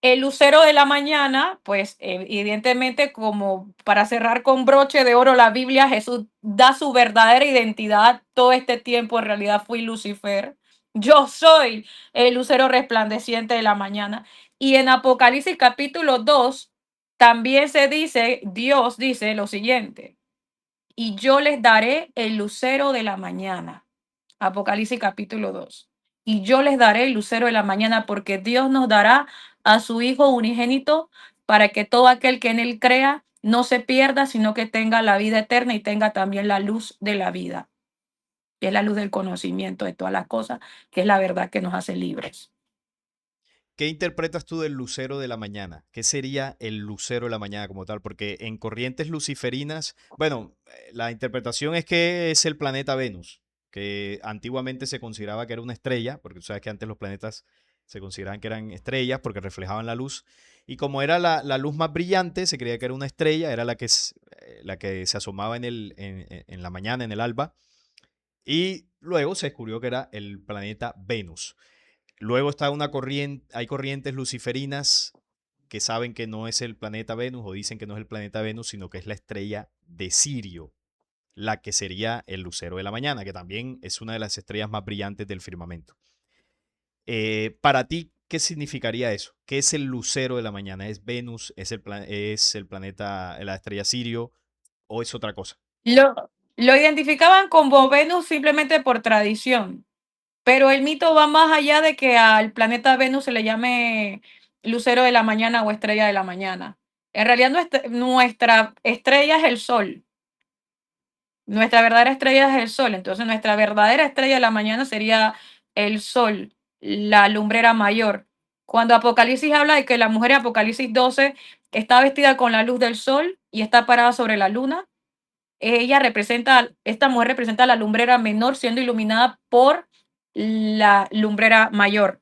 el lucero de la mañana, pues evidentemente como para cerrar con broche de oro la Biblia, Jesús da su verdadera identidad. Todo este tiempo en realidad fui Lucifer. Yo soy el lucero resplandeciente de la mañana. Y en Apocalipsis capítulo 2 también se dice, Dios dice lo siguiente, y yo les daré el lucero de la mañana. Apocalipsis capítulo 2. Y yo les daré el lucero de la mañana porque Dios nos dará a su Hijo unigénito para que todo aquel que en él crea no se pierda, sino que tenga la vida eterna y tenga también la luz de la vida, que es la luz del conocimiento de todas las cosas, que es la verdad que nos hace libres. ¿Qué interpretas tú del lucero de la mañana? ¿Qué sería el lucero de la mañana como tal? Porque en corrientes luciferinas, bueno, la interpretación es que es el planeta Venus, que antiguamente se consideraba que era una estrella, porque tú sabes que antes los planetas se consideraban que eran estrellas porque reflejaban la luz, y como era la luz más brillante, se creía que era una estrella, era la que se asomaba en la mañana, en el alba, y luego se descubrió que era el planeta Venus. Luego está una corriente, hay corrientes luciferinas que saben que no es el planeta Venus o dicen que no es el planeta Venus, sino que es la estrella de Sirio, la que sería el lucero de la mañana, que también es una de las estrellas más brillantes del firmamento. Para ti, ¿qué significaría eso? ¿Qué es el lucero de la mañana? ¿Es Venus? Es el planeta, la estrella Sirio o es otra cosa? Lo, lo identificaban como Venus simplemente por tradición. Pero el mito va más allá de que al planeta Venus se le llame lucero de la mañana o estrella de la mañana. En realidad nuestra estrella es el sol. Nuestra verdadera estrella es el sol. Entonces nuestra verdadera estrella de la mañana sería el sol, la lumbrera mayor. Cuando Apocalipsis habla de que la mujer en Apocalipsis 12 está vestida con la luz del sol y está parada sobre la luna, esta mujer representa a la lumbrera menor siendo iluminada por la lumbrera mayor.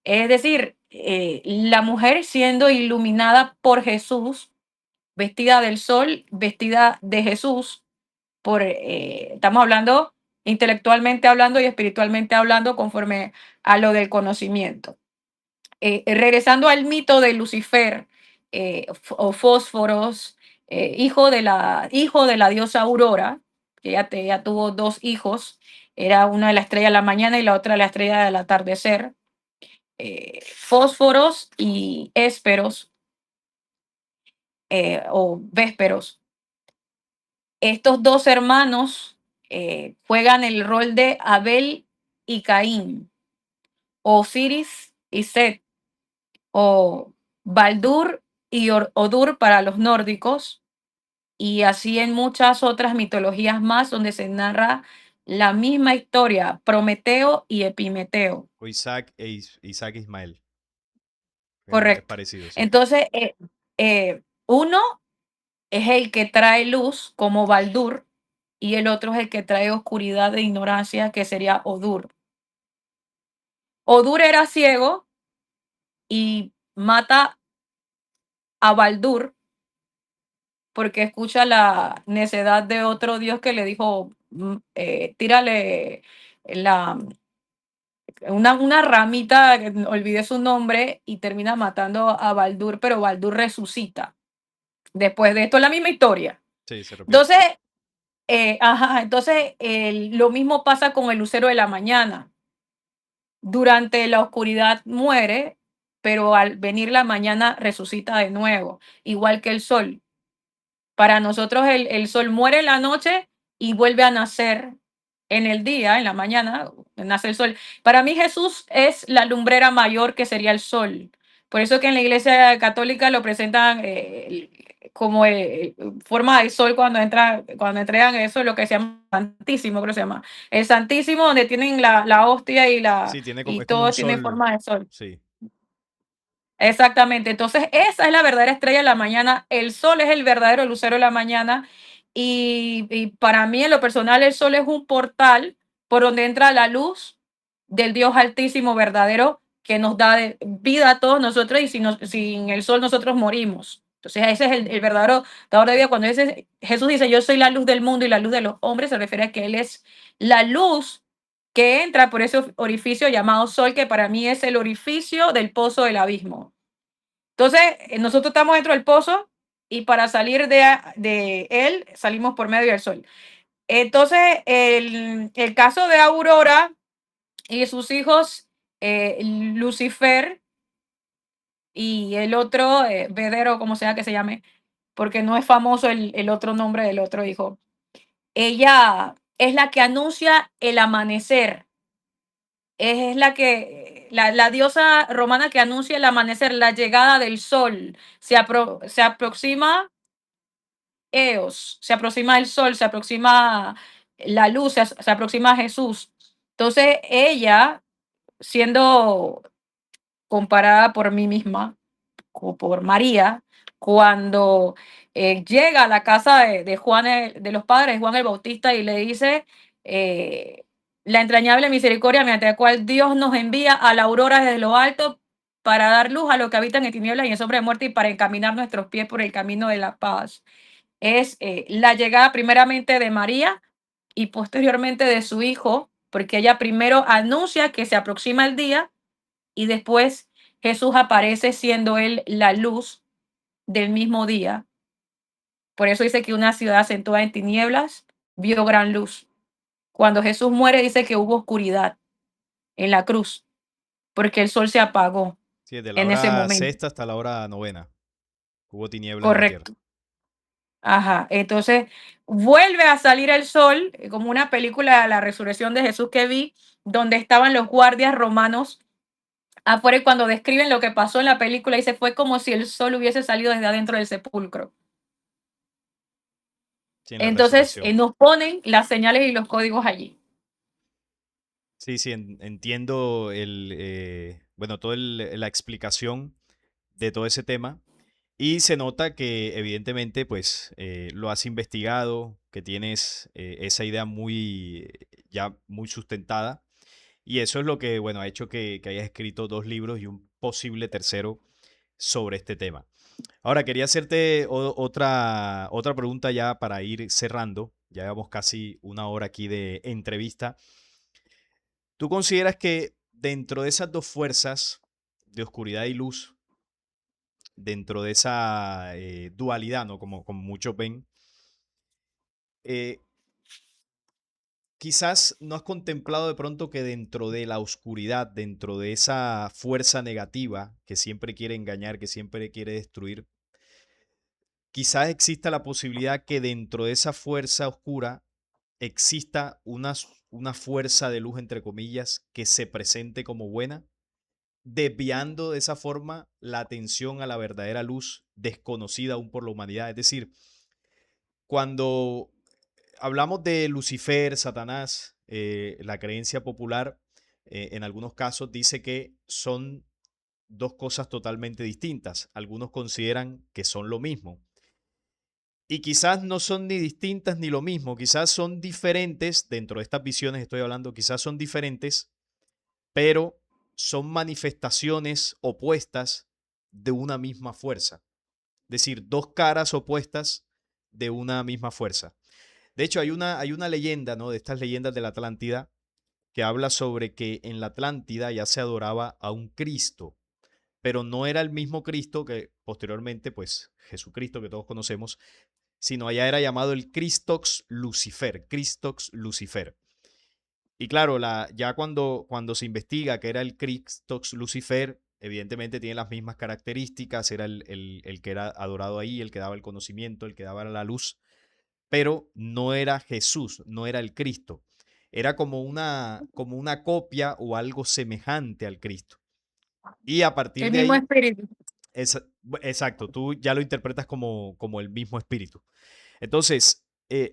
Es decir, la mujer siendo iluminada por Jesús, vestida del sol, vestida de Jesús, estamos hablando intelectualmente hablando y espiritualmente hablando conforme a lo del conocimiento. Regresando al mito de Lucifer o Fósforos, hijo de la diosa Aurora, que ella tuvo dos hijos, era una de la estrella de la mañana y la otra la estrella del atardecer, Fósforos y Hésperos o Vésperos. Estos dos hermanos juegan el rol de Abel y Caín, Osiris y Set, o Baldur y Odur para los nórdicos, y así en muchas otras mitologías más donde se narra la misma historia, Prometeo y Epimeteo. O Isaac Ismael. Es Correcto. parecido, sí. Entonces, Uno es el que trae luz, como Baldur, y el otro es el que trae oscuridad e ignorancia, que sería Odur. Odur era ciego y mata a Baldur porque escucha la necedad de otro dios que le dijo, tírale la, una ramita, que olvidé su nombre, y termina matando a Baldur, pero Baldur resucita. Después de esto, es la misma historia. Sí, se repite. Entonces, ajá, entonces lo mismo pasa con el lucero de la mañana. Durante la oscuridad muere, pero al venir la mañana resucita de nuevo, igual que el sol. Para nosotros el sol muere en la noche y vuelve a nacer en el día, en la mañana, nace el sol. Para mí Jesús es la lumbrera mayor que sería el sol. Por eso que en la iglesia católica lo presentan como forma de sol cuando entra, cuando entregan eso, lo que se llama Santísimo, creo que se llama. El Santísimo, donde tienen la hostia Sí, tiene como, y es como un todo tiene sol. forma de sol. Sí, Exactamente. Entonces, esa es la verdadera estrella de la mañana. El sol es el verdadero lucero de la mañana. Y para mí, en lo personal, el sol es un portal por donde entra la luz del Dios Altísimo verdadero que nos da vida a todos nosotros y sin el sol nosotros morimos. Entonces, ese es el verdadero dador de vida. Cuando Jesús dice, yo soy la luz del mundo y la luz de los hombres, se refiere a que Él es la luz que entra por ese orificio llamado sol, que para mí es el orificio del pozo del abismo. Entonces, nosotros estamos dentro del pozo y para salir de él salimos por medio del sol. Entonces, el caso de Aurora y sus hijos, Lucifer y el otro, Vedero, como sea que se llame, porque no es famoso el otro nombre del otro hijo. Ella es la que anuncia el amanecer. Es la diosa romana que anuncia el amanecer, la llegada del sol. Se aproxima Eos, se aproxima el sol, se aproxima la luz, se aproxima Jesús. Entonces, ella, siendo comparada por mí misma, o por María, cuando llega a la casa de Juan, de los padres de Juan el Bautista y le dice eh, la entrañable misericordia mediante la cual Dios nos envía a la aurora desde lo alto para dar luz a los que habitan en tinieblas y en sombra de muerte y para encaminar nuestros pies por el camino de la paz. Es la llegada primeramente de María y posteriormente de su hijo, porque ella primero anuncia que se aproxima el día y después Jesús aparece siendo él la luz del mismo día. Por eso dice que una ciudad asentada en tinieblas vio gran luz. Cuando Jesús muere dice que hubo oscuridad en la cruz, porque el sol se apagó sí, desde la en ese hora momento. sexta hasta la hora novena. Hubo tinieblas en la tierra. Correcto. Ajá. Entonces vuelve a salir el sol, como una película de la resurrección de Jesús que vi, donde estaban los guardias romanos afuera y cuando describen lo que pasó en la película, dice, fue como si el sol hubiese salido desde adentro del sepulcro. Sí, en la Entonces, resurrección. nos ponen las señales y los códigos allí. Sí, sí, entiendo bueno, toda la explicación de todo ese tema. Y se nota que evidentemente pues lo has investigado, que tienes esa idea muy ya muy sustentada. Y eso es lo que, bueno, ha hecho que hayas escrito dos libros y un posible tercero sobre este tema. Ahora, quería hacerte otra pregunta ya para ir cerrando. Ya llevamos casi una hora aquí de entrevista. ¿Tú consideras que dentro de esas dos fuerzas de oscuridad y luz, dentro de esa dualidad, ¿no? Como muchos ven, eh, quizás no has contemplado de pronto que dentro de la oscuridad, dentro de esa fuerza negativa que siempre quiere engañar, que siempre quiere destruir, quizás exista la posibilidad que dentro de esa fuerza oscura exista una fuerza de luz, entre comillas, que se presente como buena, desviando de esa forma la atención a la verdadera luz desconocida aún por la humanidad. Es decir, cuando hablamos de Lucifer, Satanás, la creencia popular en algunos casos dice que son dos cosas totalmente distintas. Algunos consideran que son lo mismo. Y quizás no son ni distintas ni lo mismo, quizás son diferentes, dentro de estas visiones estoy hablando, quizás son diferentes, pero son manifestaciones opuestas de una misma fuerza. Es decir, dos caras opuestas de una misma fuerza. De hecho, hay una leyenda, ¿no? De estas leyendas de la Atlántida, que habla sobre que en la Atlántida ya se adoraba a un Cristo, pero no era el mismo Cristo que posteriormente, pues Jesucristo que todos conocemos, sino allá era llamado el Christox Lucifer, Christox Lucifer. Y claro, ya cuando se investiga que era el Christox Lucifer, evidentemente tiene las mismas características, era el que era adorado ahí, el que daba el conocimiento, el que daba la luz, pero no era Jesús, no era el Cristo. Era como una copia o algo semejante al Cristo. Y a partir El de mismo ahí, espíritu. es, exacto, tú ya lo interpretas como el mismo espíritu. Entonces,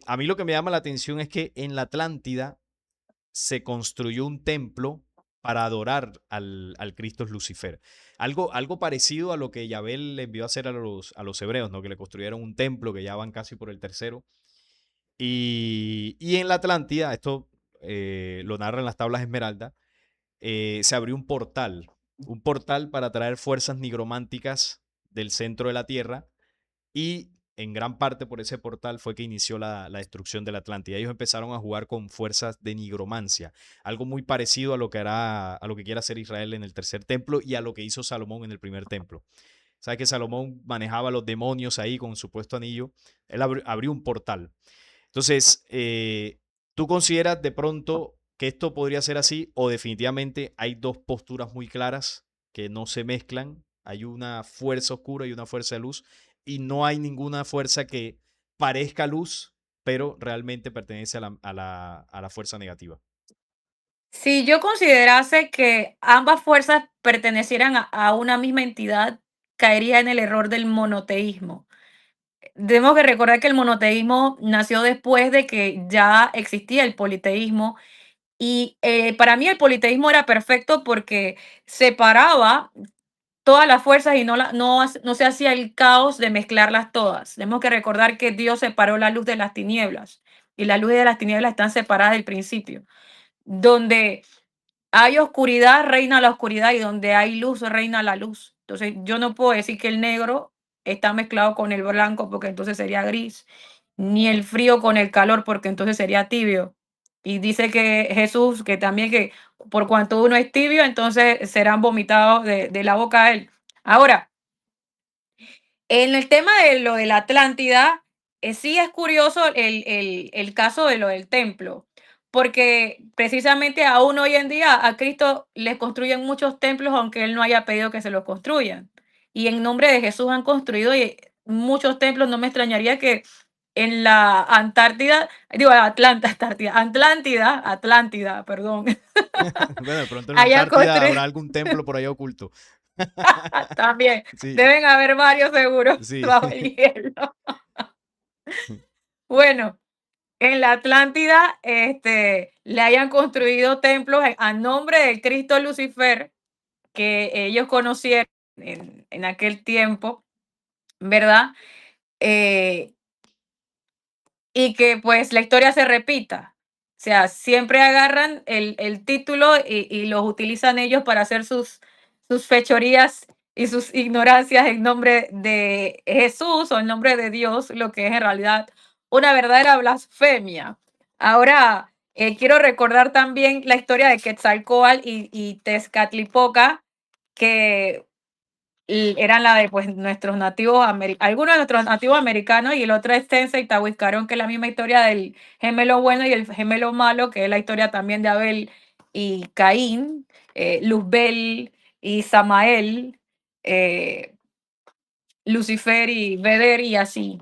a mí lo que me llama la atención es que en la Atlántida se construyó un templo para adorar al Cristo Lucifer. Algo parecido a lo que Yahvé le envió a hacer a los hebreos, ¿no? Que le construyeron un templo que ya van casi por el tercero. Y en la Atlántida, esto lo narran las tablas Esmeralda, se abrió un portal para traer fuerzas nigrománticas del centro de la Tierra y en gran parte por ese portal fue que inició la destrucción de la Atlántida. Ellos empezaron a jugar con fuerzas de nigromancia, algo muy parecido a lo que quiere hacer Israel en el tercer templo y a lo que hizo Salomón en el primer templo. Sabes que Salomón manejaba los demonios ahí con un supuesto anillo. Él abrió un portal. Entonces, ¿tú consideras de pronto que esto podría ser así o definitivamente hay dos posturas muy claras que no se mezclan? Hay una fuerza oscura y una fuerza de luz y no hay ninguna fuerza que parezca luz, pero realmente pertenece a la fuerza negativa. Si yo considerase que ambas fuerzas pertenecieran a una misma entidad, caería en el error del monoteísmo. Tenemos que recordar que el monoteísmo nació después de que ya existía el politeísmo y para mí el politeísmo era perfecto porque separaba todas las fuerzas y no se hacía el caos de mezclarlas todas. Tenemos que recordar que Dios separó la luz de las tinieblas y la luz de las tinieblas están separadas del principio. Donde hay oscuridad, reina la oscuridad, y donde hay luz, reina la luz. Entonces, yo no puedo decir que el negro está mezclado con el blanco, porque entonces sería gris, ni el frío con el calor, porque entonces sería tibio. Y dice que Jesús, que también que por cuanto uno es tibio, entonces serán vomitados de la boca de él. Ahora, en el tema de lo de la Atlántida, sí es curioso el caso de lo del templo, porque precisamente aún hoy en día a Cristo le construyen muchos templos, aunque Él no haya pedido que se los construyan. Y en nombre de Jesús han construido muchos templos. No me extrañaría que en la Antártida, digo Atlanta, Atlántida, perdón, Bueno, de pronto en la hayan Antártida construido habrá algún templo por ahí oculto. también. Sí, Deben haber varios seguros sí. bajo el hielo. Bueno, en la Atlántida, le hayan construido templos a nombre del Cristo Lucifer que ellos conocieron en aquel tiempo, ¿verdad? Eh, y que pues la historia se repita. O sea, siempre agarran el título y los utilizan ellos para hacer sus fechorías y sus ignorancias en nombre de Jesús o en nombre de Dios, lo que es en realidad una verdadera blasfemia. Ahora, quiero recordar también la historia de Quetzalcóatl y Tezcatlipoca, que eran la de pues nuestros nativos, algunos de nuestros nativos americanos, y el otro es Tensa y Tahuizcarón, que es la misma historia del gemelo bueno y el gemelo malo, que es la historia también de Abel y Caín, Luzbel y Samael, eh, Lucifer y Beder y así,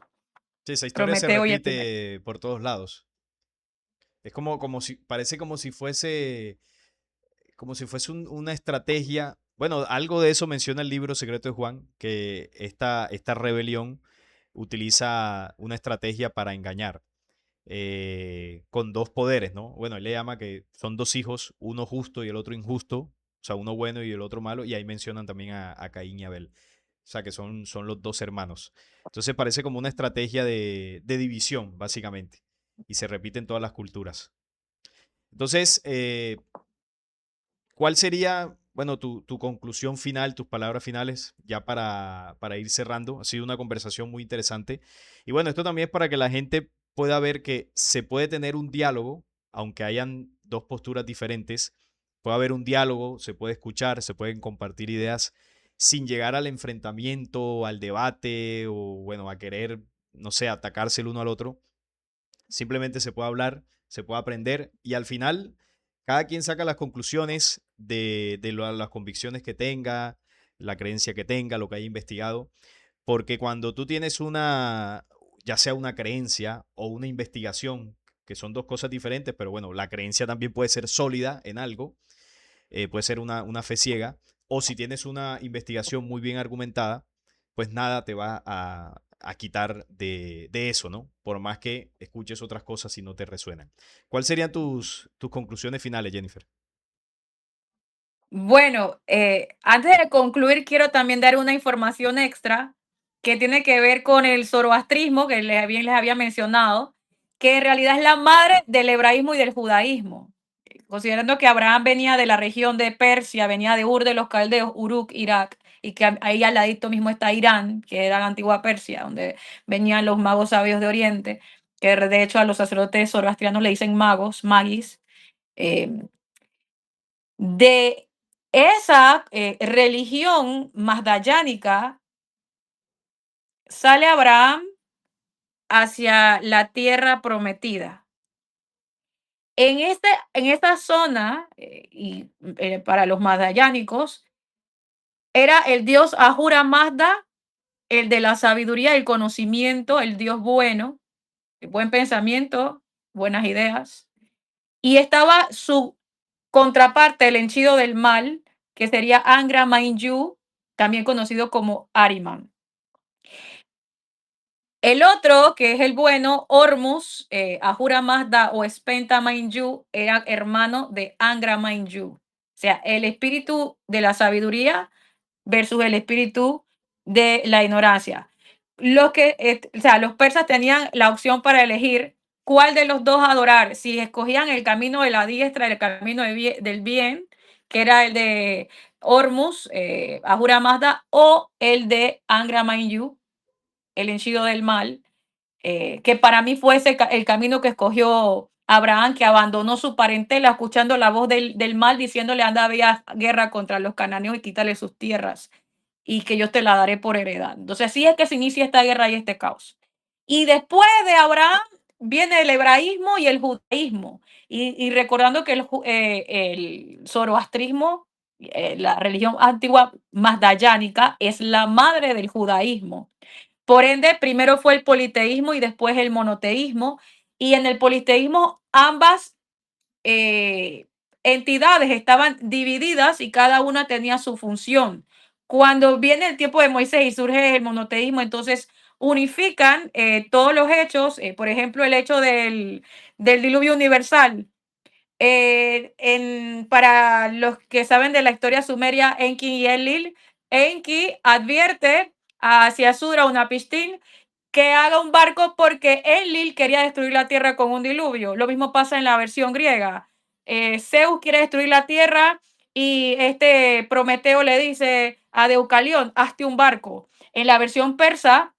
Sí, esa historia se Prometeo y Epimeteo. repite por todos lados. Es parece como si fuese una estrategia. Bueno, algo de eso menciona el libro Secreto de Juan, que esta rebelión utiliza una estrategia para engañar con dos poderes, ¿no? Bueno, él le llama que son dos hijos, uno justo y el otro injusto, o sea, uno bueno y el otro malo, y ahí mencionan también a Caín y Abel. O sea, que son los dos hermanos. Entonces parece como una estrategia de división, básicamente. Y se repite en todas las culturas. Entonces, ¿cuál sería, bueno, tu conclusión final, tus palabras finales, ya para ir cerrando? Ha sido una conversación muy interesante. Y bueno, esto también es para que la gente pueda ver que se puede tener un diálogo, aunque hayan dos posturas diferentes, puede haber un diálogo, se puede escuchar, se pueden compartir ideas sin llegar al enfrentamiento, al debate o, bueno, a querer, no sé, atacarse el uno al otro. Simplemente se puede hablar, se puede aprender y al final cada quien saca las conclusiones de las convicciones que tenga, la creencia que tenga, lo que haya investigado, porque cuando tú tienes una, ya sea una creencia o una investigación, que son dos cosas diferentes, pero bueno, la creencia también puede ser sólida en algo, puede ser una fe ciega, o si tienes una investigación muy bien argumentada, pues nada te va a quitar de eso, ¿no? Por más que escuches otras cosas y no te resuenan. ¿Cuáles serían tus conclusiones finales, Jennifer? Bueno, antes de concluir, quiero también dar una información extra que tiene que ver con el zoroastrismo, que bien les había mencionado, que en realidad es la madre del hebraísmo y del judaísmo. Considerando que Abraham venía de la región de Persia, venía de Ur de los Caldeos, Uruk, Irak, y que ahí al ladito mismo está Irán, que era la antigua Persia, donde venían los magos sabios de Oriente, que de hecho a los sacerdotes zoroastrianos le dicen magos, magis. eh, de esa religión masdayánica sale Abraham hacia la tierra prometida. En esta zona, para los masdayánicos, era el dios Ahura Mazda, el de la sabiduría, el conocimiento, el dios bueno, el buen pensamiento, buenas ideas. Y estaba su contraparte, el henchido del mal, que sería Angra Mainyu, también conocido como Ariman. El otro, que es el bueno, Ormus, Ahura Mazda o Spenta Mainyu, era hermano de Angra Mainyu. O sea, el espíritu de la sabiduría versus el espíritu de la ignorancia. O sea, los persas tenían la opción para elegir cuál de los dos adorar, si escogían el camino de la diestra, el camino del bien, que era el de Hormuz, Ahura Mazda, o el de Angra Mainyu, el henchido del mal, que para mí fue el camino que escogió Abraham, que abandonó su parentela, escuchando la voz del mal, diciéndole, anda, había guerra contra los cananeos y quítale sus tierras y que yo te la daré por heredad. Entonces así es que se inicia esta guerra y este caos. Y después de Abraham viene el hebraísmo y el judaísmo. Y recordando que el zoroastrismo, la religión antigua masdayánica, es la madre del judaísmo. Por ende, primero fue el politeísmo y después el monoteísmo. Y en el politeísmo ambas eh, entidades estaban divididas y cada una tenía su función. Cuando viene el tiempo de Moisés y surge el monoteísmo, entonces unifican todos los hechos, por ejemplo, el hecho del diluvio universal. Para los que saben de la historia sumeria, Enki y Enlil, Enki advierte hacia Sudra Unapishtim que haga un barco porque Enlil quería destruir la tierra con un diluvio. Lo mismo pasa en la versión griega. Zeus quiere destruir la tierra y este Prometeo le dice a Deucalión, hazte un barco. En la versión persa,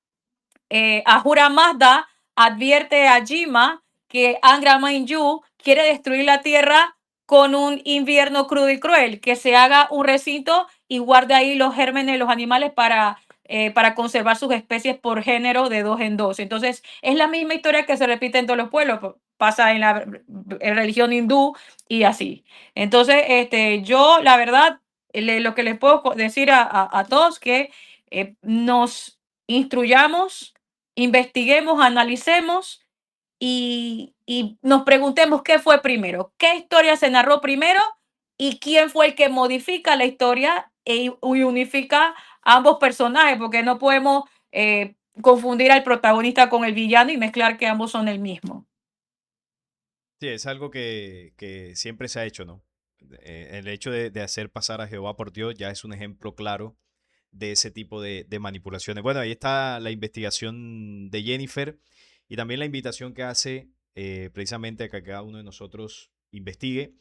Ahura Mazda advierte a Jima que Angra Mainyu quiere destruir la tierra con un invierno crudo y cruel, que se haga un recinto y guarde ahí los gérmenes de los animales para conservar sus especies por género de dos en dos. Entonces, es la misma historia que se repite en todos los pueblos, pasa en religión hindú y así. Entonces, yo, la verdad, lo que les puedo decir a todos que nos instruyamos, investiguemos, analicemos y nos preguntemos qué fue primero, qué historia se narró primero y quién fue el que modifica la historia y unifica a ambos personajes, porque no podemos confundir al protagonista con el villano y mezclar que ambos son el mismo. Sí, es algo que siempre se ha hecho, ¿no? El hecho de hacer pasar a Jehová por Dios ya es un ejemplo claro de ese tipo de manipulaciones. Bueno, ahí está la investigación de Jennifer y también la invitación que hace precisamente a que cada uno de nosotros investigue.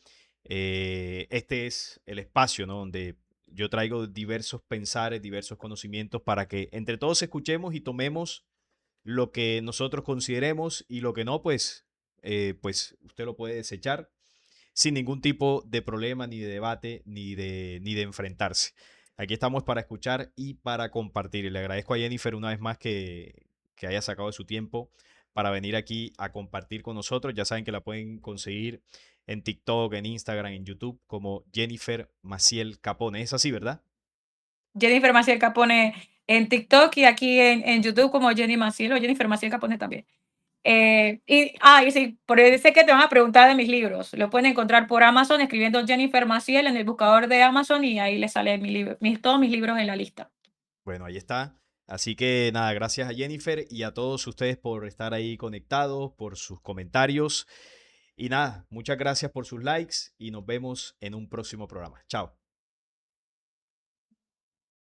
Este es el espacio, ¿no? Donde yo traigo diversos pensares, diversos conocimientos para que entre todos escuchemos y tomemos lo que nosotros consideremos y lo que no, pues usted lo puede desechar sin ningún tipo de problema, ni de debate, ni de enfrentarse. Aquí estamos para escuchar y para compartir. Y le agradezco a Jennifer una vez más que haya sacado de su tiempo para venir aquí a compartir con nosotros. Ya saben que la pueden conseguir en TikTok, en Instagram, en YouTube como Jennifer Maciel Capone. Es así, ¿verdad? Jennifer Maciel Capone en TikTok y aquí en YouTube como Jenny Maciel o Jennifer Maciel Capone también. Y sí, por sé que te van a preguntar de mis libros. Lo pueden encontrar por Amazon escribiendo Jennifer Maciel en el buscador de Amazon y ahí les sale mi libro, todos mis libros en la lista. Bueno, ahí está. Así que nada, gracias a Jennifer y a todos ustedes por estar ahí conectados, por sus comentarios. Y nada, muchas gracias por sus likes y nos vemos en un próximo programa. Chao.